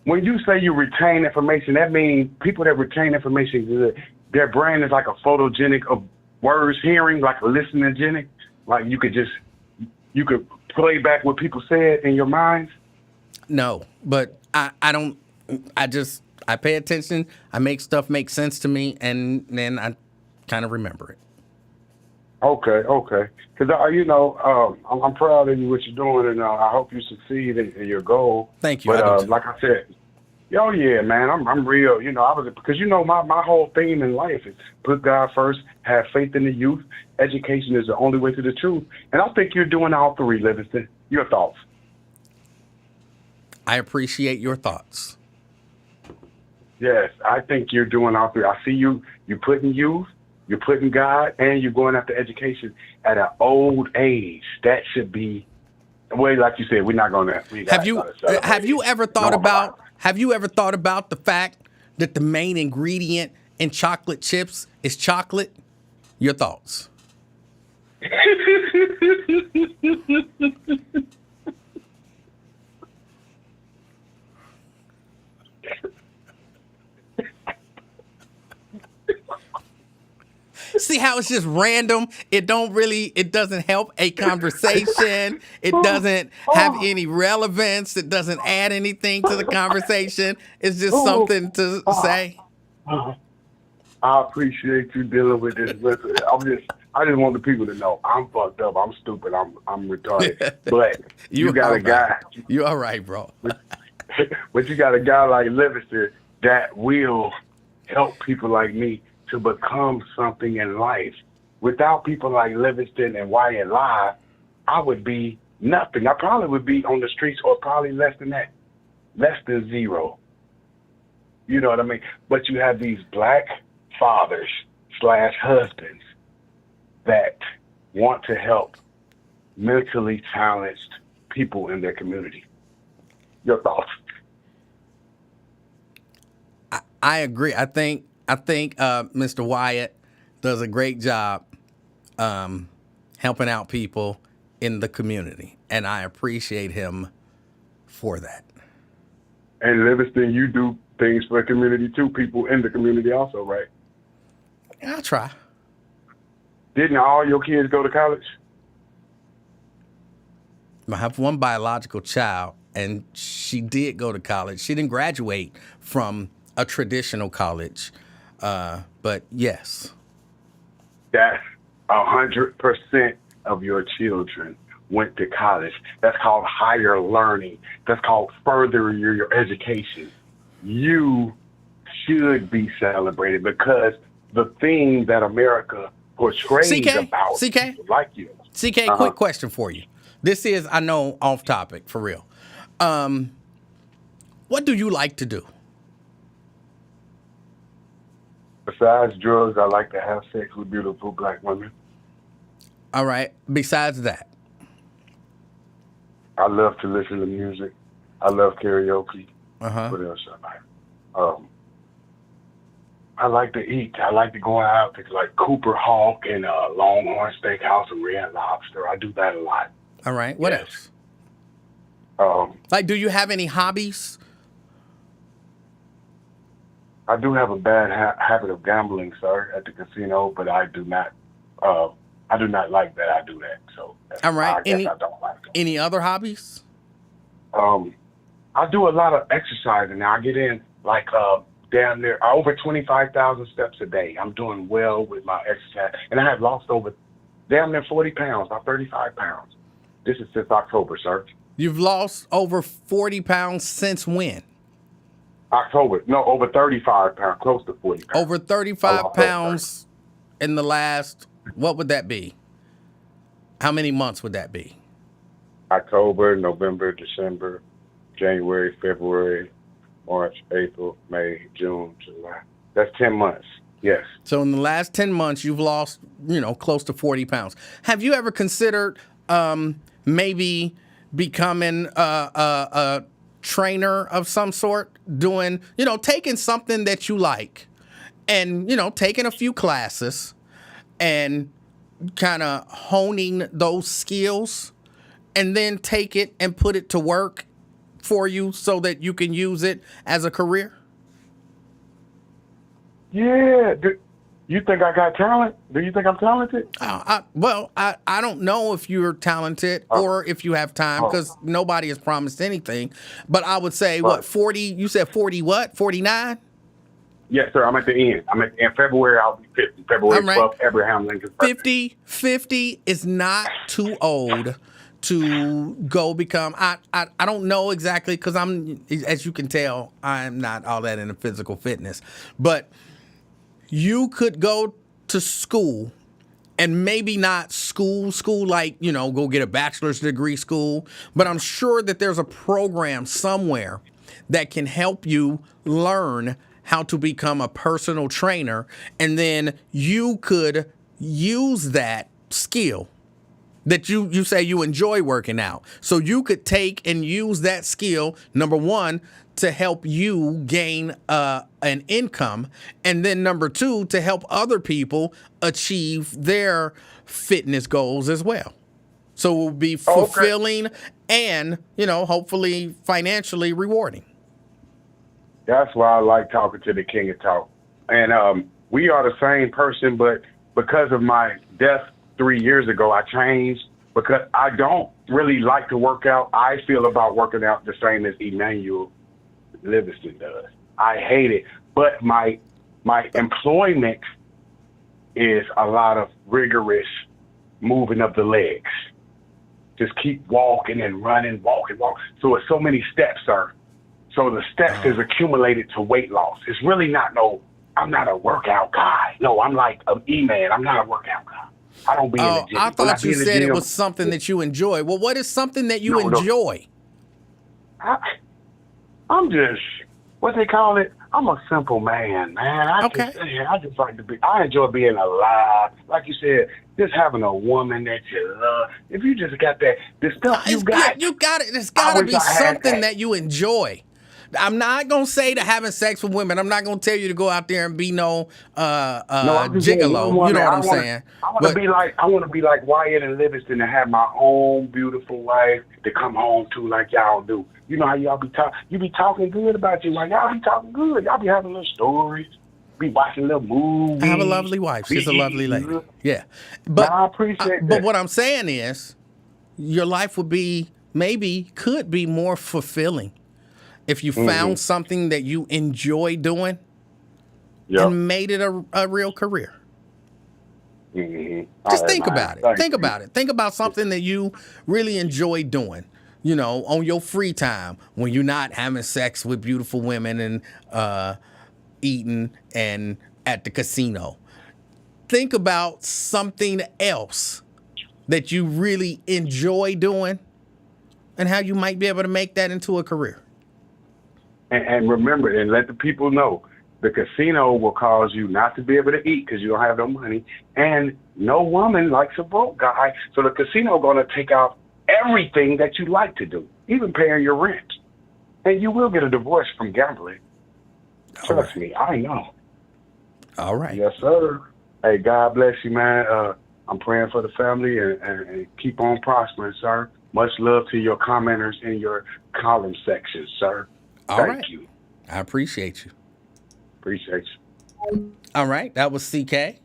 when you say you retain information, that means people that retain information, their brain is like a photogenic of words hearing, like a listenogenic. Like you could play back what people said in your minds. No, but I pay attention. I make stuff make sense to me, and then I kind of remember it. Okay. Because, I'm proud of you, what you're doing, and I hope you succeed in your goal. Thank you. But like I said, oh, yeah, man, I'm real. Because, my whole theme in life is put God first, have faith in the youth. Education is the only way to the truth. And I think you're doing all three, Livingston. Your thoughts? I appreciate your thoughts. Yes, I think you're doing all three. I see you're putting youth, you're putting God, and you're going after education at an old age. That should be, well, like you said, we're not going to. Have you ever thought about the fact that the main ingredient in chocolate chips is chocolate? Your thoughts? See how it's just random? It doesn't help a conversation. It doesn't have any relevance. It doesn't add anything to the conversation. It's just something to say. I appreciate you dealing with this. Listen, I just want the people to know I'm fucked up. I'm stupid. I'm retarded. But you got a guy. You all right, bro. But you got a guy like Livingston that will help people like me to become something in life. Without people like Livingston and Wyatt Live, I would be nothing. I probably would be on the streets, or probably less than that, less than zero. You know what I mean? But you have these black fathers / husbands that want to help mentally challenged people in their community. Your thoughts? I agree. I think Mr. Wyatt does a great job helping out people in the community, and I appreciate him for that. And Livingston, you do things for the community too, people in the community also, right? I'll try. Didn't all your kids go to college? I have one biological child, and she did go to college. She didn't graduate from a traditional college, but yes. That's 100% of your children went to college. That's called higher learning. That's called furthering your education. You should be celebrated, because the thing that America portrays about people like you. CK, quick question for you. This is, I know, off topic for real. What do you like to do? Besides drugs, I like to have sex with beautiful black women. All right. Besides that, I love to listen to music. I love karaoke. uh-huh. What else I like? I like to eat. I like to go out to like Cooper Hawk and Longhorn Steakhouse and Red Lobster. I do that a lot. All right. What Yes. else? Like, do you have any hobbies? I do have a bad habit of gambling, sir, at the casino, but I do not. I do not like that I do that. So All right. I guess I don't like it. Any other hobbies? I do a lot of exercising now. I get in like damn near over 25,000 steps a day. I'm doing well with my exercise, and I have lost over damn near 40 pounds, about 35 pounds. This is since October, sir. You've lost over 40 pounds since when? October. No, over 35 pounds, close to 40 pounds. Over 35 pounds in the last, what would that be? How many months would that be? October, November, December, January, February, March, April, May, June, July. That's 10 months. Yes. So in the last 10 months, you've lost, close to 40 pounds. Have you ever considered maybe becoming a trainer of some sort, doing, taking something that you like and, taking a few classes and kind of honing those skills and then take it and put it to work for you so that you can use it as a career? Yeah. You think I got talent? Do you think I'm talented? I don't know if you're talented or if you have time, because nobody has promised anything. But I would say, 40? You said 40 what? 49? Yes, sir. I'm at the end. In February, I'll be 50. February 12th, Abraham Lincoln's birthday. 50 is not too old to go become. I don't know exactly, because as you can tell, I'm not all that into physical fitness. But you could go to school, and maybe not school like, go get a bachelor's degree school, but I'm sure that there's a program somewhere that can help you learn how to become a personal trainer, and then you could use that skill that you say you enjoy working out. So you could take and use that skill, number one, to help you gain an income, and then number two, to help other people achieve their fitness goals as well. So it will be fulfilling and, hopefully financially rewarding. That's why I like talking to the King of Talk. And we are the same person, but because of my death 3 years ago, I changed because I don't really like to work out. I feel about working out the same as Emanuel Livingston does. I hate it. But my employment is a lot of rigorous moving of the legs. Just keep walking and running, walking. So it's so many steps, sir. So the steps is accumulated to weight loss. It's really not I'm not a workout guy. No, I'm like an E-man. I'm not a workout guy. I don't be in the gym. I thought you said it was something that you enjoy. Well, what is something that you enjoy? I'm just, what they call it? I'm a simple man. I just like to be, I enjoy being alive. Like you said, just having a woman that you love. If you just got that, the stuff you got. You got it. There's got to be something that you enjoy. I'm not going to say to having sex with women. I'm not going to tell you to go out there and be no gigolo. You know what I'm saying? I want to be like Wyatt and Livingston and have my own beautiful wife to come home to like y'all do. You know how y'all be talking? You be talking good about your wife. Y'all be talking good. Y'all be having little stories. Be watching little movies. I have a lovely wife. She's a lovely lady. Yeah. But I appreciate that. But what I'm saying is your life would be, could be more fulfilling if you found something that you enjoy doing and made it a real career. Just think about it. Think about it. Think about something that you really enjoy doing, on your free time when you're not having sex with beautiful women and eating and at the casino. Think about something else that you really enjoy doing and how you might be able to make that into a career. And remember, and let the people know, the casino will cause you not to be able to eat because you don't have no money. And no woman likes a broke guy. So the casino going to take out everything that you like to do, even paying your rent. And you will get a divorce from gambling. Trust me, I know. All right. Yes, sir. Hey, God bless you, man. I'm praying for the family and keep on prospering, sir. Much love to your commenters in your column section, sir. Thank you. I appreciate you. Appreciate you. All right. That was CK.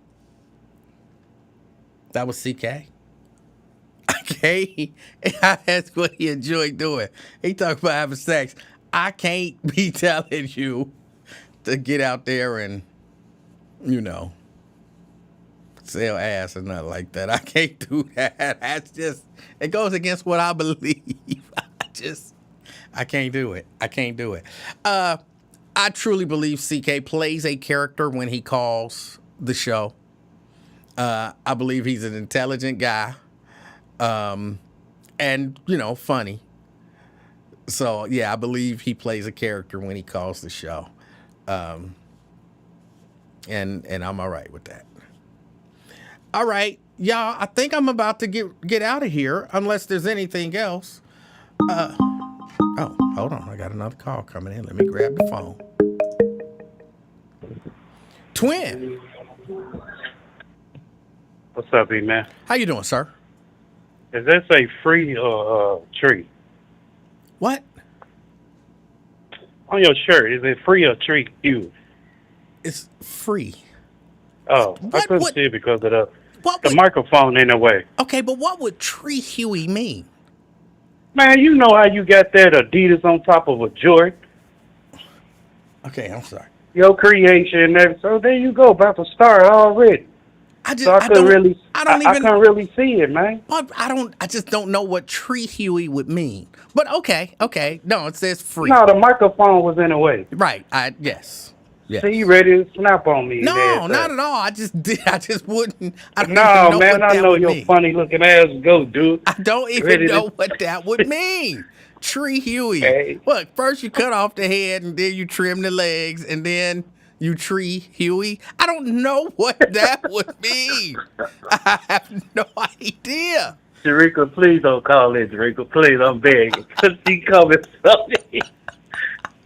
Okay. I asked what he enjoyed doing. He talked about having sex. I can't be telling you to get out there and, sell ass or nothing like that. I can't do that. That's just, it goes against what I believe. I can't do it. I truly believe CK plays a character when he calls the show. I believe he's an intelligent guy, and, funny. So, yeah, I believe he plays a character when he calls the show. And I'm all right with that. All right, y'all, I think I'm about to get out of here unless there's anything else. Oh, hold on. I got another call coming in. Let me grab the phone. Twin. What's up, E-Man? How you doing, sir? Is this a free tree? What? On your shirt, is it free or tree you? It's free. Oh, I couldn't see it because of the would, microphone in the way. Okay, but what would Tree Huey mean? Man, you know how you got that Adidas on top of a Jordan? Okay, I'm sorry. Your creation, so there you go, about to start already. I couldn't really see it, man. I just don't know what Tree Huey would mean. But okay. No, it says free. No, the microphone was in the way. Right. Yes. See, you ready to snap on me? No, not at all. I just wouldn't. I don't even know man, what I know your mean. funny looking ass go, dude. I don't even know what that would mean. Tree Huey. Hey. Look, first you cut off the head, and then you trim the legs, and then you Tree Huey. I don't know what that would mean. I have no idea. Sharika, please don't call in, Sharika. Please, I'm begging. She coming something.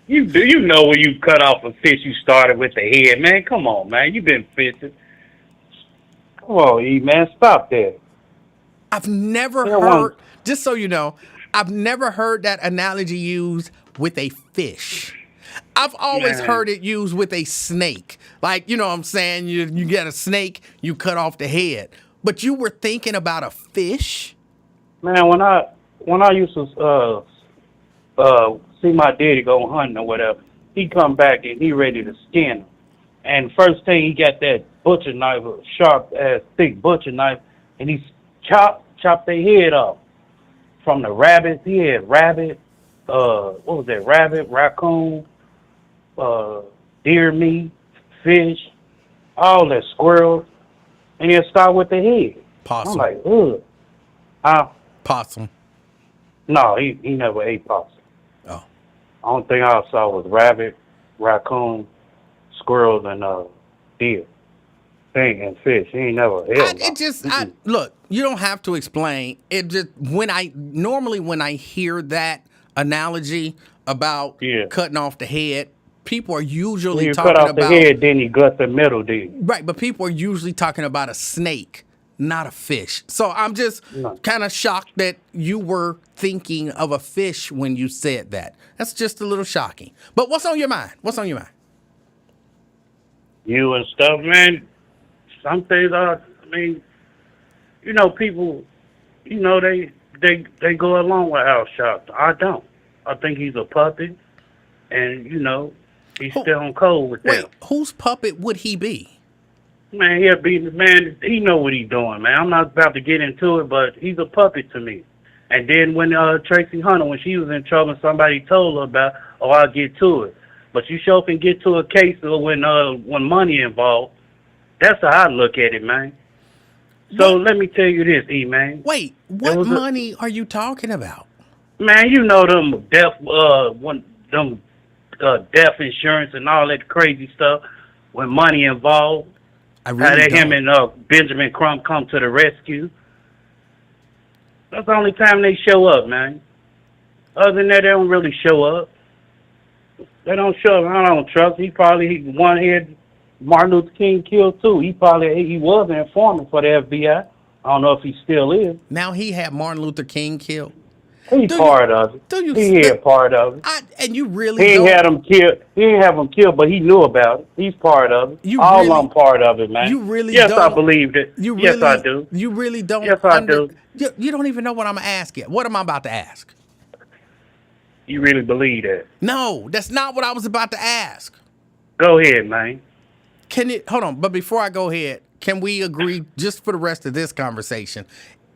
You know when you cut off a fish, you started with the head, man. Come on, man. You've been fishing. Come on, E, man. Stop that. I've never heard, just so you know, I've never heard that analogy used with a fish. I've always heard it used with a snake. Like, you know what I'm saying? You get a snake, you cut off the head. But you were thinking about a fish? Man, when I used to see my daddy go hunting or whatever, he come back and he ready to skin him. And first thing, he got that butcher knife, a sharp ass thick butcher knife, and he chop their head off. From the rabbits, he had rabbit, what was that, rabbit, raccoon, deer meat, fish, all that, squirrels, and he'll start with the head. Possum. I'm like, ugh. Huh? Possum. No, he never ate possum. Oh. Only thing I saw was rabbit, raccoon, squirrels, and deer. And fish. He ain't never held look, you don't have to explain. It just, when I hear that analogy about cutting off the head, people are usually talking about... When you cut off the head, then you gut the middle, dude. Right, but people are usually talking about a snake, not a fish. So I'm just kind of shocked that you were thinking of a fish when you said that. That's just a little shocking. But what's on your mind? You and stuff, man. Some things people, they go along with Al Sharpton. I don't. I think he's a puppet, and, he's still on cold with them. Wait, whose puppet would he be? Man, he know what he's doing, man. I'm not about to get into it, but he's a puppet to me. And then when Tracy Hunter, when she was in trouble, somebody told her about, I'll get to it. But you sure can get to a case when money involved. That's how I look at it, man. So let me tell you this, man. Wait, what money are you talking about? Man, you know them death death insurance and all that crazy stuff when money involved. I really How don't. him and Benjamin Crump come to the rescue. That's the only time they show up, man. Other than that, they don't really show up. They don't show up. I don't trust. He one had Martin Luther King killed too. He was an informant for the FBI. I don't know if he still is. Now he had Martin Luther King killed. He's part of it. He had part of it. And you really He ain't had him killed. He didn't have him killed, but he knew about it. He's part of it. All of them part of it, man. You really yes, don't. I believed it. Yes, I do. You really don't. Yes, I do. You don't even know what I'm asking. What am I about to ask? You really believe that? No, that's not what I was about to ask. Go ahead, man. Hold on, but before I go ahead, can we agree just for the rest of this conversation?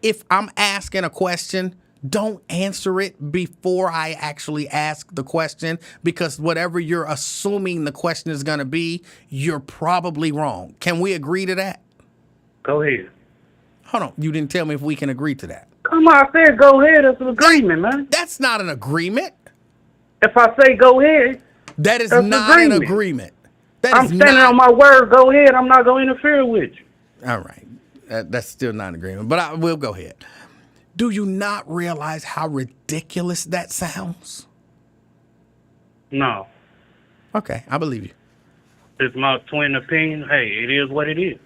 If I'm asking a question, don't answer it before I actually ask the question, because whatever you're assuming the question is going to be, you're probably wrong. Can we agree to that? Go ahead. Hold on. You didn't tell me if we can agree to that. Come on, I said go ahead. That's an agreement, man. That's not an agreement. If I say go ahead, that is not an agreement. I'm standing on my word. Go ahead. I'm not going to interfere with you. All right. That's still not an agreement, but I will go ahead. Do you not realize how ridiculous that sounds? No. Okay, I believe you. It's my twin opinion. Hey, it is what it is.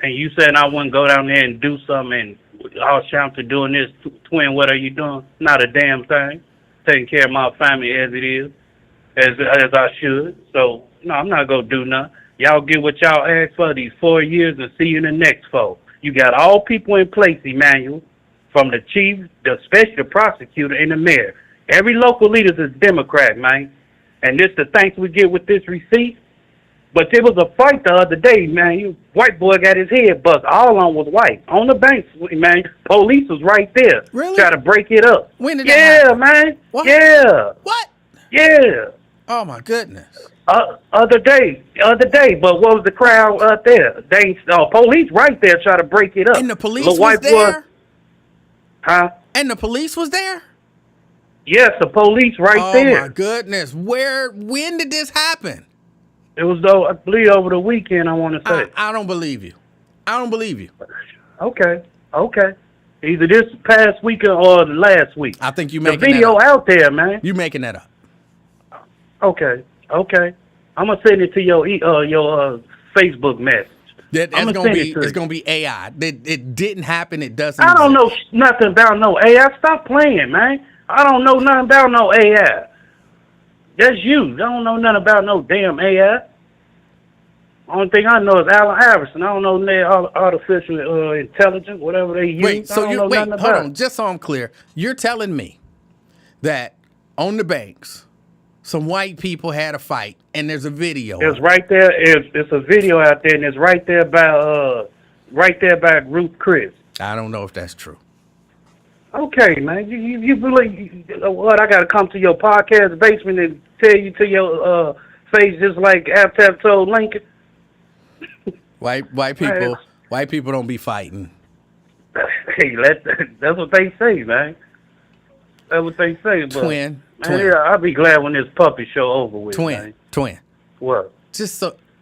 And you said I wouldn't go down there and do something, and all shout to doing this. Twin, what are you doing? Not a damn thing. Taking care of my family as it is, as I should. So, no, I'm not going to do nothing. Y'all get what y'all asked for these 4 years and see you in the next 4. You got all people in place, Emanuel, from the chief, especially the prosecutor, and the mayor. Every local leader is a Democrat, man. And this the thanks we get with this receipt. But there was a fight the other day, man. White boy got his head buzzed. All on was white. On the banks, man. Police was right there. Really? Try to break it up. When did that happen? Man. What? Yeah. What? Yeah. Oh, my goodness. Other day, but what was the crowd out there? Police right there try to break it up. And the police was there? Huh? And the police was there? Yes, the police right there. Oh, my goodness. When did this happen? It was, I believe, over the weekend, I want to say. I don't believe you. I don't believe you. Okay. Either this past weekend or the last week. I think you making the video that up. out there, man. You making that up. Okay. I'm gonna send it to your Facebook message. It's gonna be AI. It didn't happen. It doesn't. I don't know nothing about no AI. Stop playing, man. I don't know nothing about no AI. That's you. I don't know nothing about no damn AI. Only thing I know is Allen Iverson. I don't know artificial intelligence, whatever they use. Hold on. Just so I'm clear, you're telling me that on the banks, some white people had a fight, and there's a video. It's right there. It's a video out there, and it's right there by Ruth Chris. I don't know if that's true. Okay, man. You believe what? I got to come to your podcast basement and tell you to your face just like Aptap told Lincoln. White people don't be fighting. Hey, that's what they say, man. That's what they say, but Twin. Yeah, I'll be glad when this puppy show over with. Twin. What?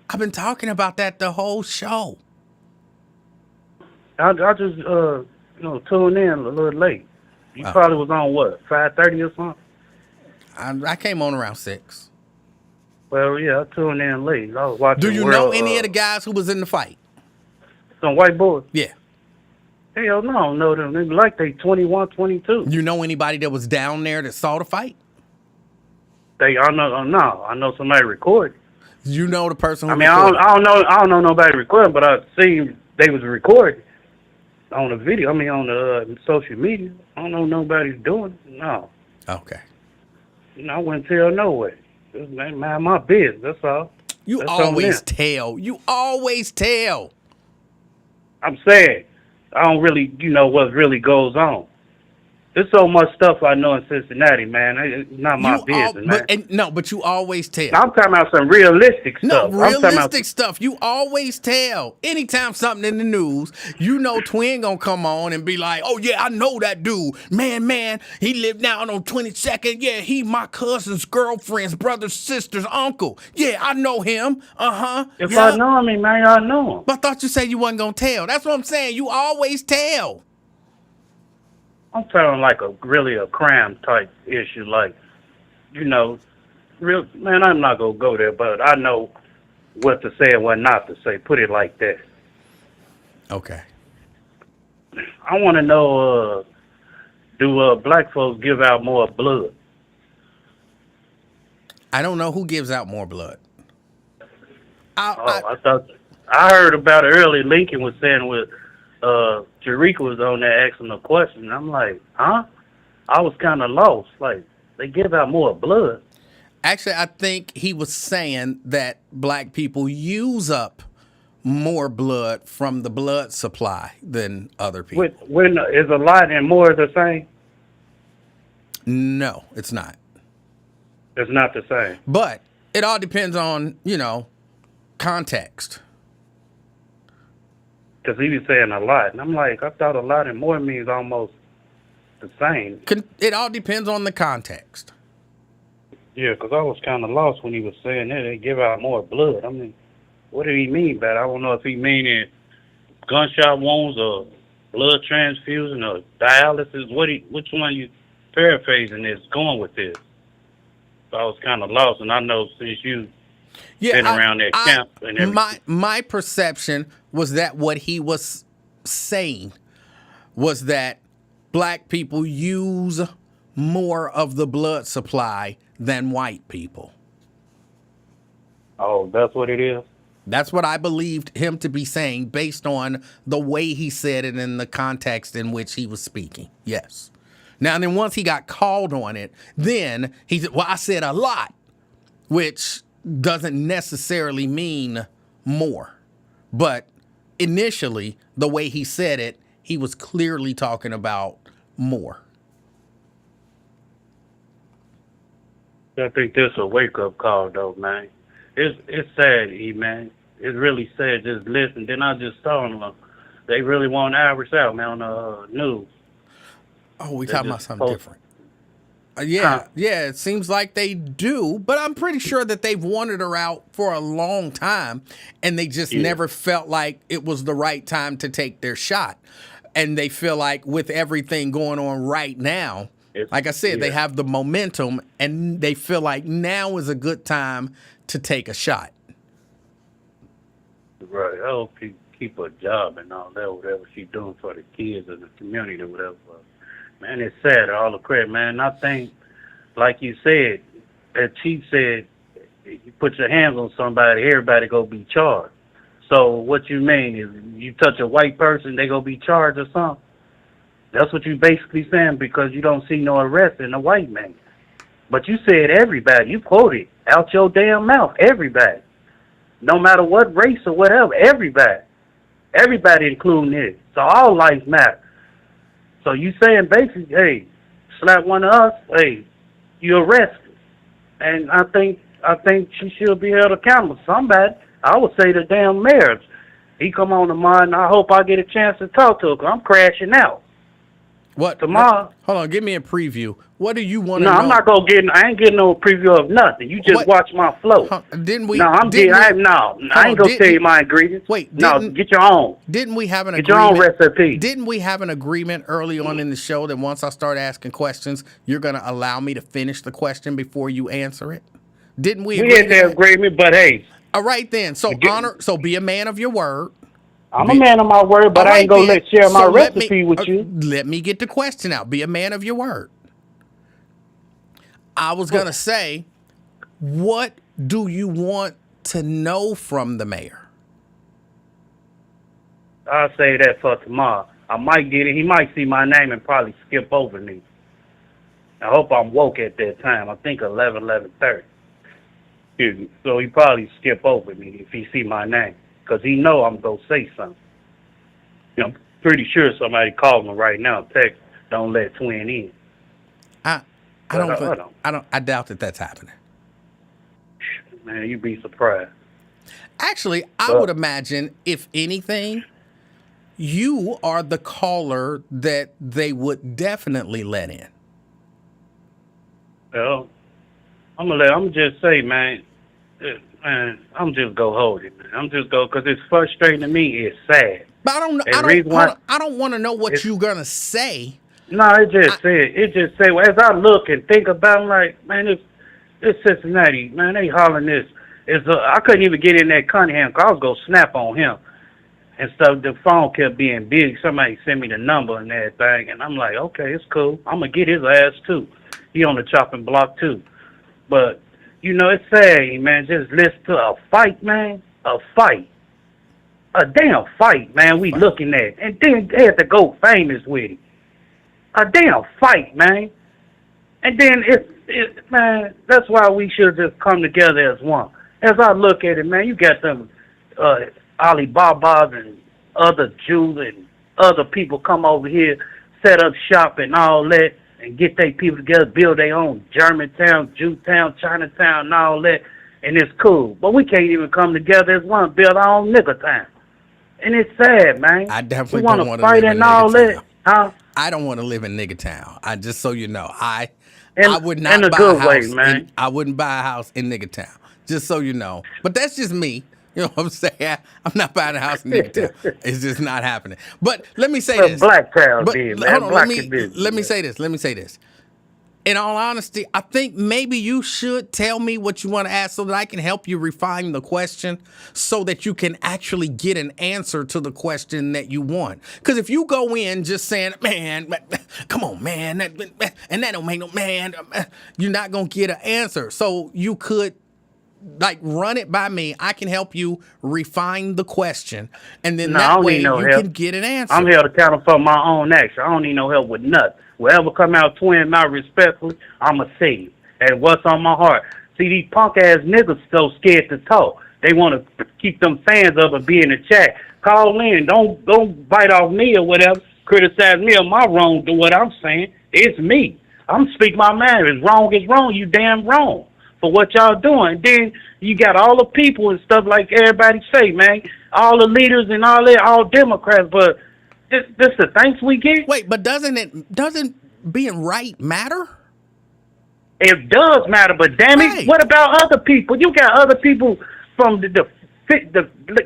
I've been talking about that the whole show. I just tuned in a little late. You probably was on what, 5:30 or something? I came on around 6. Well, yeah, I tuned in late. I was watching. Do you know any of the guys who was in the fight? Some white boys? Yeah. Hell no, I don't know them. They like they 21, 22. You know anybody that was down there that saw the fight? I know somebody recorded. You know the person who recorded? I don't know nobody recording, but I seen they was recording on the video. On the social media. I don't know nobody's doing it. No. Okay. I wouldn't tell no way. Just mind my business. That's all. You always tell. I'm saying I don't really, what really goes on. There's so much stuff I know in Cincinnati, man. It's not my business, man. But you always tell. I'm talking about some realistic No, stuff. realistic stuff. You always tell. Anytime something in the news, you know Twin gonna come on and be like, oh, yeah, I know that dude. Man, he lived down on 22nd. Yeah, he my cousin's girlfriend's brother's sister's uncle. Yeah, I know him. Uh-huh. If I know him, man, I know him. But I thought you said you wasn't gonna tell. That's what I'm saying. You always tell. I'm talking like really a crime type issue, like, real man. I'm not gonna go there, but I know what to say and what not to say. Put it like that. Okay. I want to know, do black folks give out more blood? I don't know who gives out more blood. I heard about it earlier. Lincoln was saying with Jerica was on there asking a question. And I'm like, huh? I was kind of lost. Like, they give out more blood. Actually, I think he was saying that black people use up more blood from the blood supply than other people. When is a lot and more the same? No, it's not. It's not the same. But it all depends on, context. Because he was saying a lot. And I'm like, I thought a lot and more means almost the same. It all depends on the context. Yeah, because I was kind of lost when he was saying that. They give out more blood. I mean, what did he mean by that? I don't know if he meaning gunshot wounds or blood transfusion or dialysis. Which one you paraphrasing is going with this? So I was kind of lost, and I know since you been around that camp and everything. My perception was that what he was saying was that black people use more of the blood supply than white people. Oh, that's what it is? That's what I believed him to be saying based on the way he said it and the context in which he was speaking. Yes. Now, then once he got called on it, then he said, well, I said a lot, which doesn't necessarily mean more. But initially, the way he said it, he was clearly talking about more. I think this a wake-up call, though, man. It's sad, man. It's really sad just listen. Then I just saw them. They really want Irish out, man, on the news. Oh, we talking about something different. Yeah, it seems like they do, but I'm pretty sure that they've wanted her out for a long time, and they just never felt like it was the right time to take their shot. And they feel like with everything going on right now, like I said, they have the momentum, and they feel like now is a good time to take a shot. Right. I hope she keep her job and all that, whatever she's doing for the kids and the community or whatever. Man, it's sad, all the credit, man. I think, like you said, that Chief said, you put your hands on somebody, everybody go be charged. So what you mean is you touch a white person, they go be charged or something? That's what you basically saying because you don't see no arrest in a white man. But you said everybody. You quoted out your damn mouth, everybody. No matter what race or whatever, everybody. Everybody including it. So all lives matter. So you saying basically, hey, slap one of us, hey, you arrested. And I think she should be held accountable. Somebody, I would say the damn mayor. He come on the mind, I hope I get a chance to talk to him because I'm crashing out. What? Tomorrow. Hold on, give me a preview. What do you want to know? No, I'm not going to get, I ain't getting no preview of nothing. You just watch my flow. Didn't we? No, I ain't going to tell you my ingredients. Wait. No, get your own. Didn't we have an agreement? Get your own recipe. Didn't we have an agreement early on in the show that once I start asking questions, you're going to allow me to finish the question before you answer it? Didn't we agree? We had that agreement, but hey. All right then. So be a man of your word. I'm a man of my word, but I ain't going to share my recipe with you. Let me get the question out. Be a man of your word. I was going to say, what do you want to know from the mayor? I'll say that for tomorrow. I might get it. He might see my name and probably skip over me. I hope I'm woke at that time. I think 11:30. So he probably skip over me if he see my name. Because he know I'm going to say something. I'm pretty sure somebody called me right now, text. don't let twin in. I doubt that that's happening. Man, you'd be surprised. Actually, I would imagine, if anything, you are the caller that they would definitely let in. Well, I'm just say, man, I'm just go hold it, man. I'm just go, because it's frustrating to me. It's sad. But I don't want to know what you're gonna say. No, it just say. Well, as I look and think about it, I'm like, man, it's Cincinnati, man. They hollering this. I couldn't even get in that Cunningham, because I was gonna snap on him and stuff. The phone kept being big. Somebody sent me the number and everything, and I'm like, okay, it's cool. I'm gonna get his ass too. He on the chopping block too. But you know, it's sad, man. Just listen to a fight, man. A fight. A damn fight, man, we looking at. And then they had to go famous with it. A damn fight, man. And then, man, that's why we should just come together as one. As I look at it, man, you got them Alibabas and other Jews and other people come over here, set up shop and all that, and get their people together, build their own Germantown, Jewtown, Chinatown, and all that, and it's cool. But we can't even come together as one, build our own nigger town. And it's sad, man. I definitely don't want to fight and all that. Huh? I don't want to live in nigger town. Just so you know, I would not in a buy good a house. way, man. I wouldn't buy a house in nigger town. Just so you know. But that's just me. You know what I'm saying? I'm not buying a house in nigger town. It's just not happening. But let me say this. Black town, man. Hold on, let me say this. In all honesty, I think maybe you should tell me what you want to ask so that I can help you refine the question so that you can actually get an answer to the question that you want. Because if you go in just saying, man, come on, man, and that don't make no, man, you're not going to get an answer. So you could run it by me. I can help you refine the question, and then that way you can get an answer. I'm held accountable for my own action. I don't need no help with nothing. Whatever come out twin mouth respectfully, I'ma say it. And what's on my heart. See, these punk ass niggas so scared to talk. They want to keep them fans up and be in the chat. Call in. Don't bite off me or whatever. Criticize me or my wrong to what I'm saying. It's me. I'm speaking my mind. If it's wrong, you damn wrong for what y'all doing. Then you got all the people and stuff like everybody say, man. All the leaders and all that, all Democrats, but this the thanks we get? Wait, but doesn't being right matter? It does matter, but damn it, what about other people? You got other people from the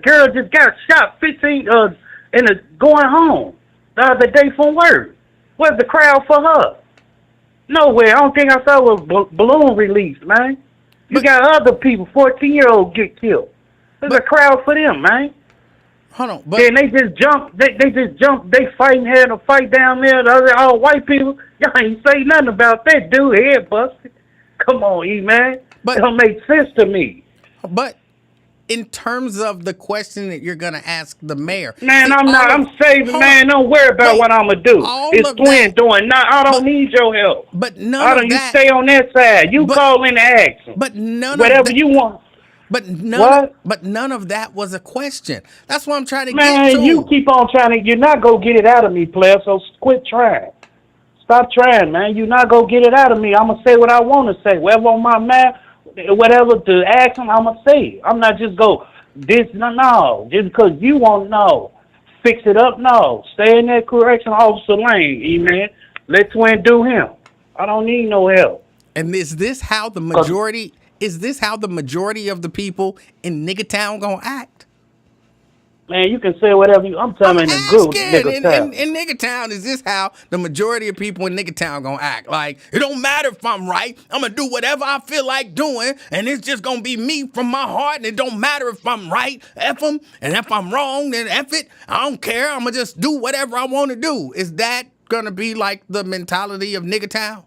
girl just got shot 15 going home the other day from work. Where's the crowd for her? Nowhere. I don't think I saw a balloon release, man. You got other people, 14-year-olds get killed. There's a crowd for them, man. Hold on, but then they just jump. They fighting, having a fight down there. The other all white people. Y'all ain't say nothing about that dude. Head busted. Come on, man. But it don't make sense to me. But in terms of the question that you're gonna ask the mayor, man, I'm saving, man. Don't worry about what I'm gonna do. It's twin doing. I don't need your help. But none of that. You stay on that side. You call in the action. But none whatever of that, you want. But none of that was a question. That's what I'm trying to get to. Man, you keep on trying to. You're not gonna get it out of me, player. So quit trying. Stop trying, man. You're not gonna get it out of me. I'm gonna say what I want to say. Whatever on my mind, whatever the action, I'm gonna say it. I'm not just go this no. Just because you want no, fix it up. No, stay in that correction officer lane, man. Let twin do him. I don't need no help. And is this how the majority? Is this how the majority of the people in Nigga Town gonna act? Man, you can say whatever you. I'm telling you, in good Nigga Town. In Nigga Town, is this how the majority of people in Nigga Town gonna act? Like, it don't matter if I'm right. I'm gonna do whatever I feel like doing, and it's just gonna be me from my heart. And it don't matter if I'm right, F them, and if I'm wrong, then F it. I don't care. I'm gonna just do whatever I want to do. Is that gonna be like the mentality of Nigga Town?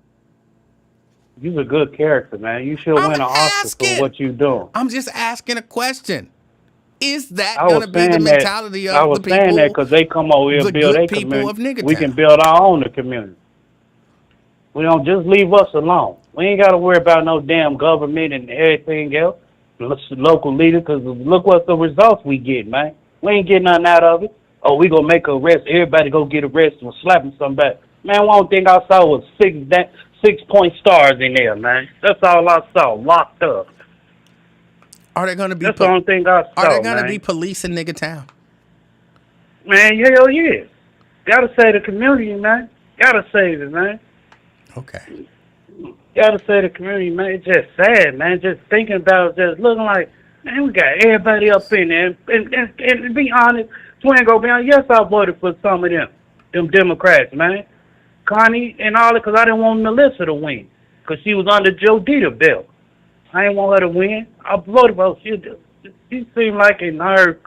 You're a good character, man. You should win an Oscar for what you're doing. I'm just asking a question. Is that going to be the mentality of the people? I was saying that because they come over here and build their community. We can build our own community. We don't just leave us alone. We ain't got to worry about no damn government and everything else. Local leader, because look what the results we get, man. We ain't getting nothing out of it. Oh, we going to make an arrest. Everybody go get arrested and slapping somebody. Man, one thing I saw was 6-point stars in there, man. That's all I saw, locked up. Are they going to be? That's the only thing I saw. Are they going to man. be policing nigga town? Man, hell yeah. Gotta save the community, man. Gotta save it, man. Okay. Gotta save the community, man. It's just sad, man. Just thinking about it, just looking like, man, we got everybody up in there. And to be honest, Twin go beyond. Yes, I voted for some of them Democrats, man. Connie and all that, because I didn't want Melissa to win, because she was under Joe Dieter belt. I didn't want her to win. I voted for her. She seemed like in her,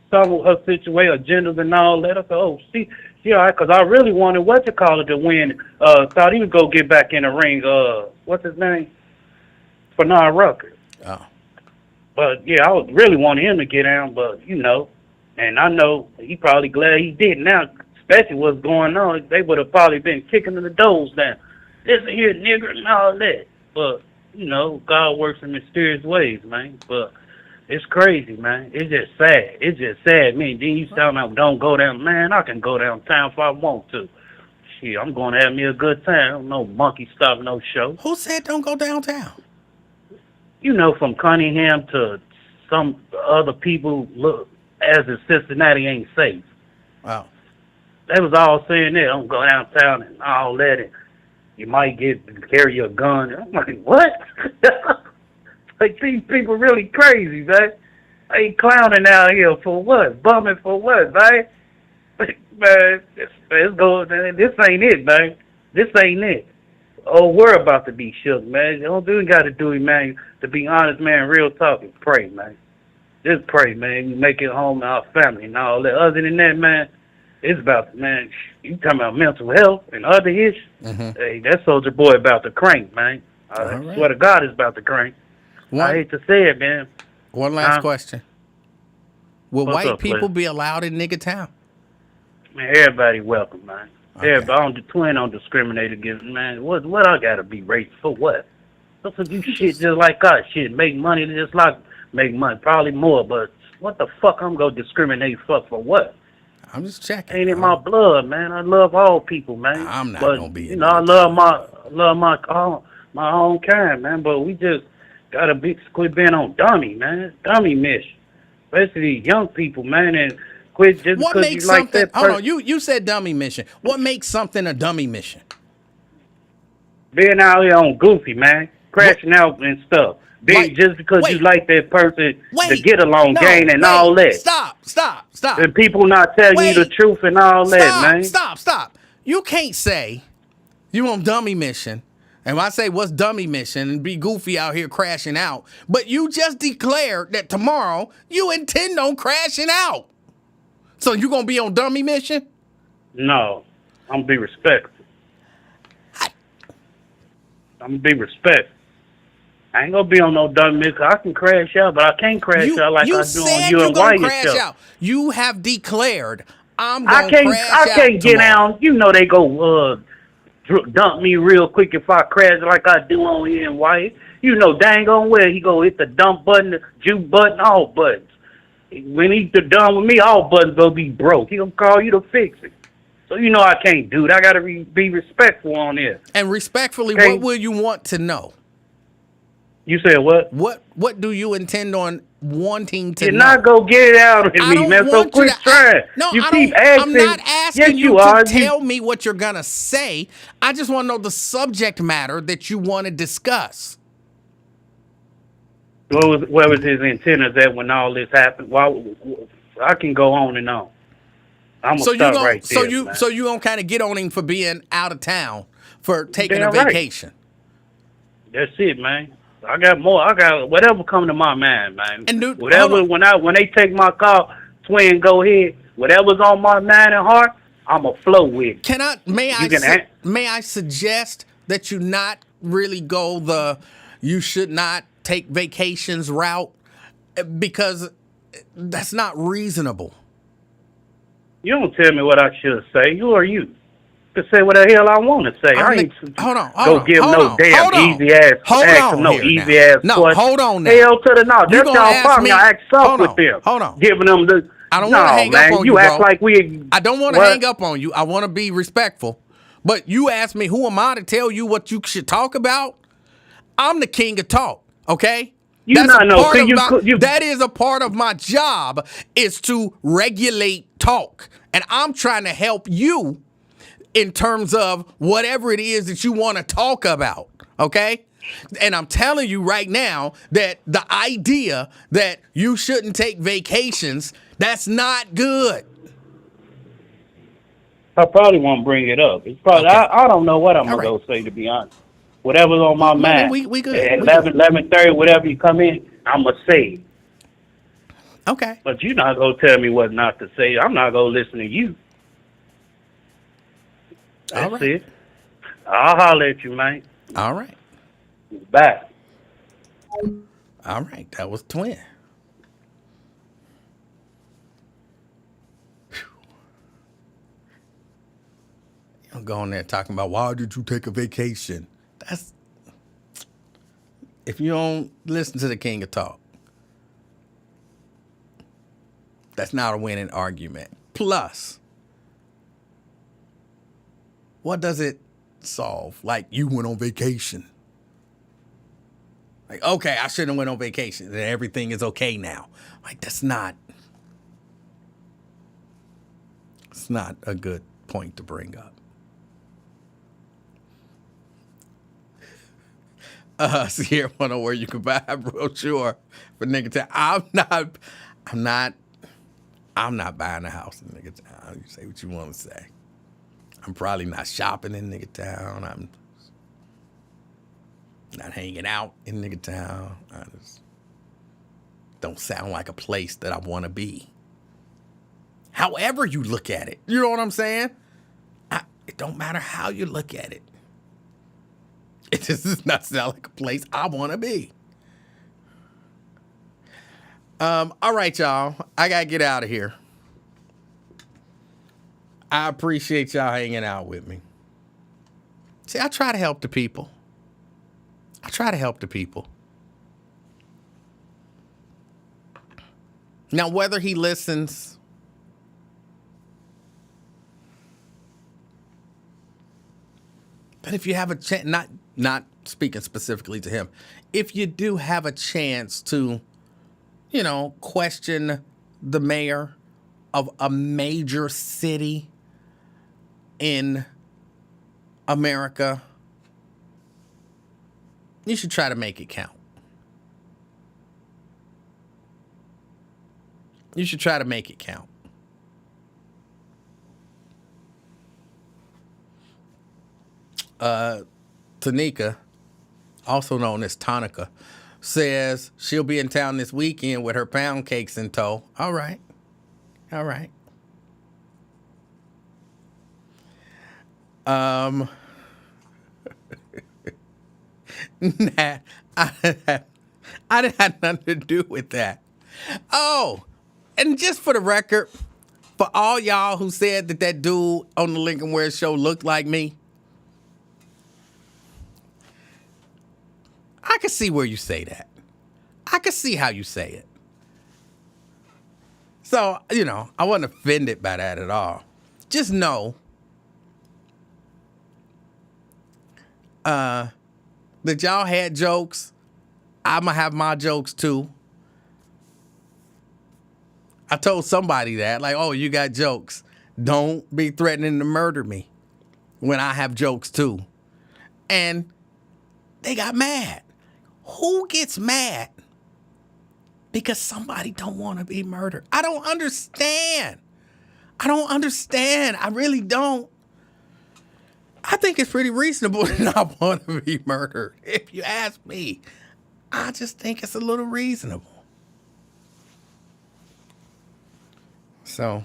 some of her situation, agendas and all that. I said, oh, she all right, because I really wanted to win. Thought he would go get back in the ring. What's his name? Bernard Rucker. Oh. But, yeah, I was really wanting him to get down, but, and I know he probably glad he did now, especially what's going on. They would have probably been kicking the doors down. Listen here, nigger, and all that. But, God works in mysterious ways, man. But it's crazy, man. It's just sad. It's just sad. Me, then you tell me don't go down. Man, I can go downtown if I want to. Shit, I'm going to have me a good time. No monkey stop, no show. Who said don't go downtown? From Cunningham to some other people, look, as in Cincinnati ain't safe. Wow. They was all saying that. Don't go downtown and all that. And you might carry your gun. I'm like, what? Like, these people really crazy, man. They clowning out here for what? Bumming for what, man? Man, let's go. This ain't it, man. This ain't it. Oh, we're about to be shook, man. The only thing we got to do, man, to be honest, man, real talk, is pray, man. Just pray, man. We make it home to our family and all that. Other than that, man, it's about, man, you talking about mental health and other issues. Mm-hmm. Hey, that soldier boy about to crank, man. I swear to God, it's about to crank. I hate to say it, man. One last question. Will What's white up, people please? be allowed in nigga town? Man, everybody welcome, man. Okay. Everybody, Twin don't discriminate against, man. What I gotta be racist for what? That's what you shit just like us. Shit, make money just like make money, probably more, but what the fuck I'm gonna discriminate for what? I'm just checking. Ain't in my blood, man. I love all people, man. I'm not but, gonna be. I love my own kind, man. But we just gotta quit being on dummy, man. Dummy mission. Especially young people, man, and quit just what because makes you like something? that Hold on, you said dummy mission. What makes something a dummy mission? Being out here on goofy, man, crashing out and stuff. Just because you like that person to get along, gain and all that. Stop. And people not telling you the truth and all that, man. Stop. You can't say you on dummy mission. And when I say what's dummy mission and be goofy out here crashing out, but you just declared that tomorrow you intend on crashing out. So you gonna be on dummy mission? No, I'm gonna be respectful. I'm gonna be respectful. I ain't gonna be on no dummy mission. I can crash out, but I can't crash out like I do on you and White stuff. You have declared I'm gonna crash out. I can't get down. You know they go dump me real quick if I crash like I do on here and White. You know dang on well he go hit the dump button, the juke button, all buttons. When he's done with me, all buttons gonna be broke. He gonna call you to fix it. So you know I can't do it. I gotta be respectful on this. And respectfully, what will you want to know? You said what? What do you intend on wanting to know? You're not gonna get it out of me, man. So quit trying. No, you keep asking. I'm not asking yes, you to are. Tell me what you're gonna say. I just want to know the subject matter that you want to discuss. Where was his antennas at when all this happened? Well, I can go on and on. I'm gonna stop right there. So you gonna kind of get on him for being out of town, for taking a vacation. Right. That's it, man. I got more. I got whatever come to my mind, man. And whatever when they take my call, Twin, go ahead. Whatever's on my mind and heart, I'ma flow with. May I suggest that you not really go the you should not take vacations route, because that's not reasonable. You don't tell me what I should say. Who are you to say what the hell I want to say? I ain't give no damn easy ass question. No easy ass question. No, hold on now. Hell to the no. That's y'all problem. I act soft with them. Hold on. Giving them the. I don't want to hang up on you, act like we. I don't want to hang up on you. I want to be respectful. But you ask me, who am I to tell you what you should talk about? I'm the king of talk, okay? That is a part of my job, is to regulate talk. And I'm trying to help you in terms of whatever it is that you want to talk about, okay? And I'm telling you right now that the idea that you shouldn't take vacations, that's not good. I probably won't bring it up. It's probably, Okay. I don't know what I'm going to All go say, to be honest. Whatever's on my mind. We good. At We 11:30, whatever you come in, I'm going to say. Okay. But you're not going to tell me what not to say. I'm not going to listen to you. That's it. I'll holler at you, man. All right. Bye. All right. That was Twin. You don't go in there talking about, why did you take a vacation? That's, if you don't listen to the king of talk, that's not a winning argument. Plus, what does it solve? Like, you went on vacation. Like, okay, I shouldn't have went on vacation. And everything is okay now. Like, it's not a good point to bring up. Sierra wanna know where you can buy a brochure for Nigga Town. I'm not buying a house in Nigga Town. You say what you want to say. I'm probably not shopping in Nigga Town. I'm not hanging out in Nigga Town. I just don't sound like a place that I want to be. However you look at it, you know what I'm saying? It don't matter how you look at it. It just does not sound like a place I want to be. All right, y'all. I got to get out of here. I appreciate y'all hanging out with me. See, I try to help the people. Now, whether he listens, but if you have a chance, not speaking specifically to him, if you do have a chance to, question the mayor of a major city in America, you should try to make it count. You should try to make it count. Tanika, also known as Tonica, says she'll be in town this weekend with her pound cakes in tow. All right. Nah, I didn't have nothing to do with that. Oh, and just for the record, for all y'all who said that dude on the Lincoln Ware show looked like me, I can see where you say that. I can see how you say it. So, I wasn't offended by that at all. Just know that y'all had jokes. I'm going to have my jokes too. I told somebody that, like, oh, you got jokes. Don't be threatening to murder me when I have jokes too. And they got mad. Who gets mad because somebody don't want to be murdered? I don't understand. I really don't. I think it's pretty reasonable to not want to be murdered. If you ask me, I just think it's a little reasonable. So,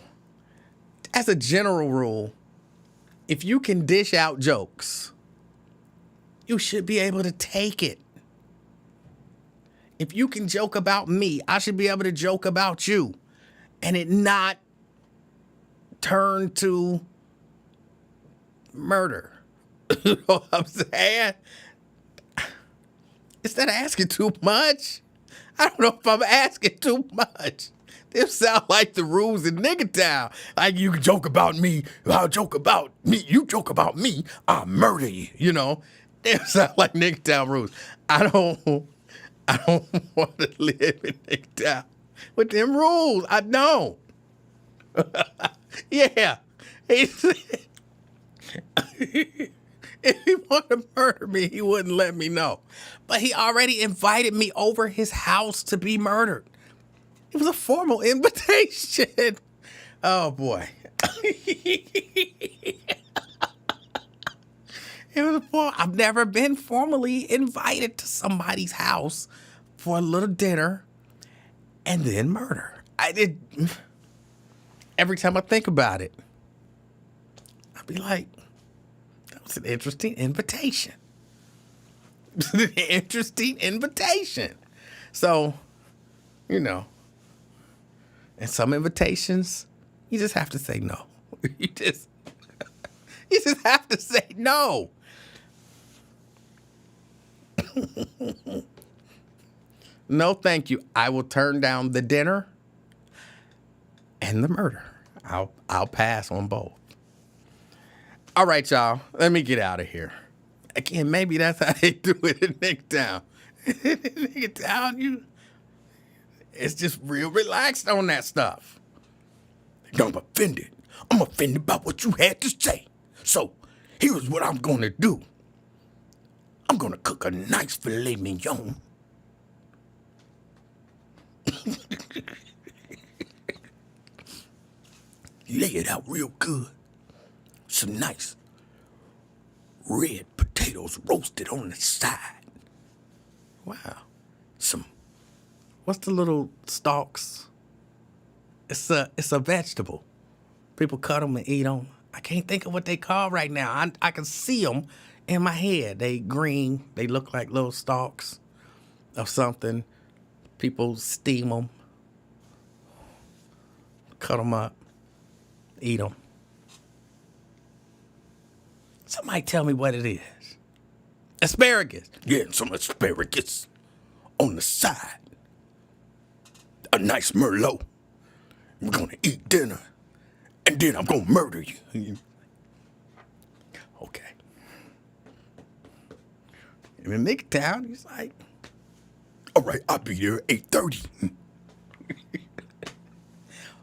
as a general rule, if you can dish out jokes, you should be able to take it. If you can joke about me, I should be able to joke about you and it not turn to murder. You know what I'm saying? Is that asking too much? I don't know if I'm asking too much. It sound like the rules in Nigga Town. Like, you can joke about me, I'll joke about me. You joke about me, I'll murder you. You know, it sound like Nigga Town rules. I don't want to live in Nigga Town with them rules. I don't. Yeah. He said, if he wanted to murder me, he wouldn't let me know. But he already invited me over his house to be murdered. It was a formal invitation. Oh, boy. I've never been formally invited to somebody's house for a little dinner and then murder. Every time I think about it, I'd be like, that was an interesting invitation. An interesting invitation. So, you know, and some invitations, you just have to say no. You just have to say no. No, thank you. I will turn down the dinner and the murder. I'll pass on both. All right, y'all. Let me get out of here. Again, maybe that's how they do it in Nigga Town. Nigga Town, it's just real relaxed on that stuff. I'm offended. I'm offended by what you had to say. So, here's what I'm going to do. I'm going to cook a nice filet mignon. Lay it out real good. Some nice red potatoes roasted on the side. Wow. What's the little stalks? It's a vegetable. People cut them and eat them. I can't think of what they call right now. I can see them in my head. They green. They look like little stalks of something. People steam them, cut them up, eat them. Somebody tell me what it is. Asparagus. Yeah, some asparagus on the side. A nice Merlot. We're going to eat dinner, and then I'm going to murder you. Okay. In Nigga Town, he's like, all right, I'll be there at 8:30.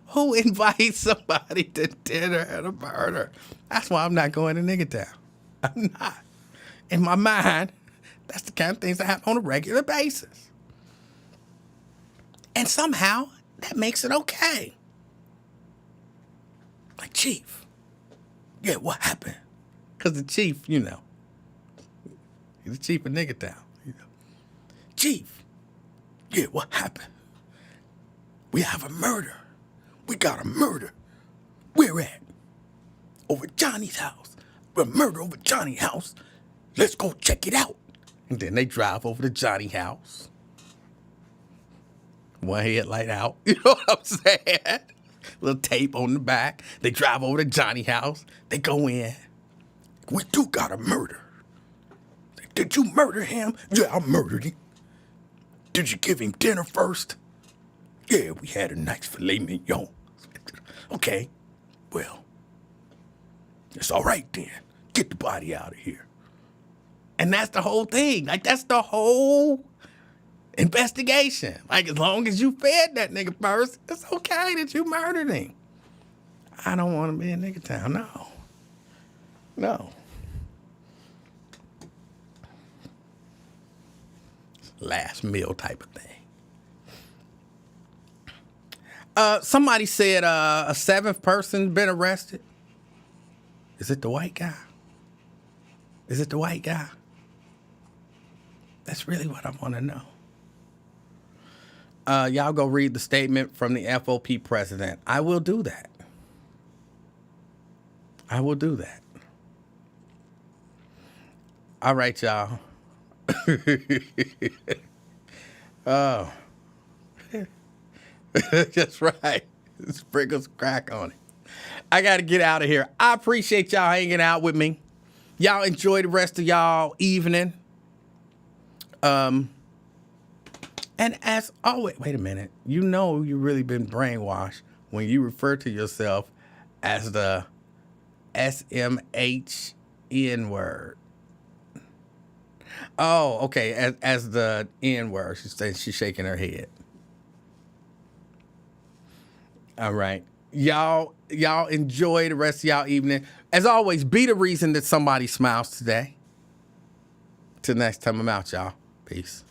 Who invites somebody to dinner and a murder? That's why I'm not going to Nigga Town. I'm not. In my mind, that's the kind of things that happen on a regular basis. And somehow, that makes it okay. Like, Chief. Yeah, what happened? Because the chief, he's the chief of Nigga Town. Chief. Yeah, what happened? We have a murder. We got a murder. Where at? Over Johnny's house. A murder over Johnny's house. Let's go check it out. And then they drive over to Johnny's house. One headlight out. You know what I'm saying? Little tape on the back. They drive over to Johnny's house. They go in. We do got a murder. Did you murder him? Yeah, I murdered him. Did you give him dinner first? Yeah, we had a nice filet mignon. Okay, well, it's all right then. Get the body out of here. And that's the whole thing. Like, that's the whole investigation. Like, as long as you fed that nigga first, it's okay that you murdered him. I don't want to be in Nigga Town. No. Last meal type of thing. Somebody said a seventh person been arrested. Is it the white guy? That's really what I want to know. Y'all go read the statement from the FOP president. I will do that. All right, y'all. Oh. That's right. Sprinkle some crack on it. I got to get out of here. I appreciate y'all hanging out with me. Y'all enjoy the rest of y'all evening. And as always, wait a minute. You know you've really been brainwashed when you refer to yourself as the SMHN word. Oh, okay. As the N word. She's shaking her head. All right. Y'all enjoy the rest of y'all evening. As always, be the reason that somebody smiles today. Till next time, I'm out, y'all. Peace.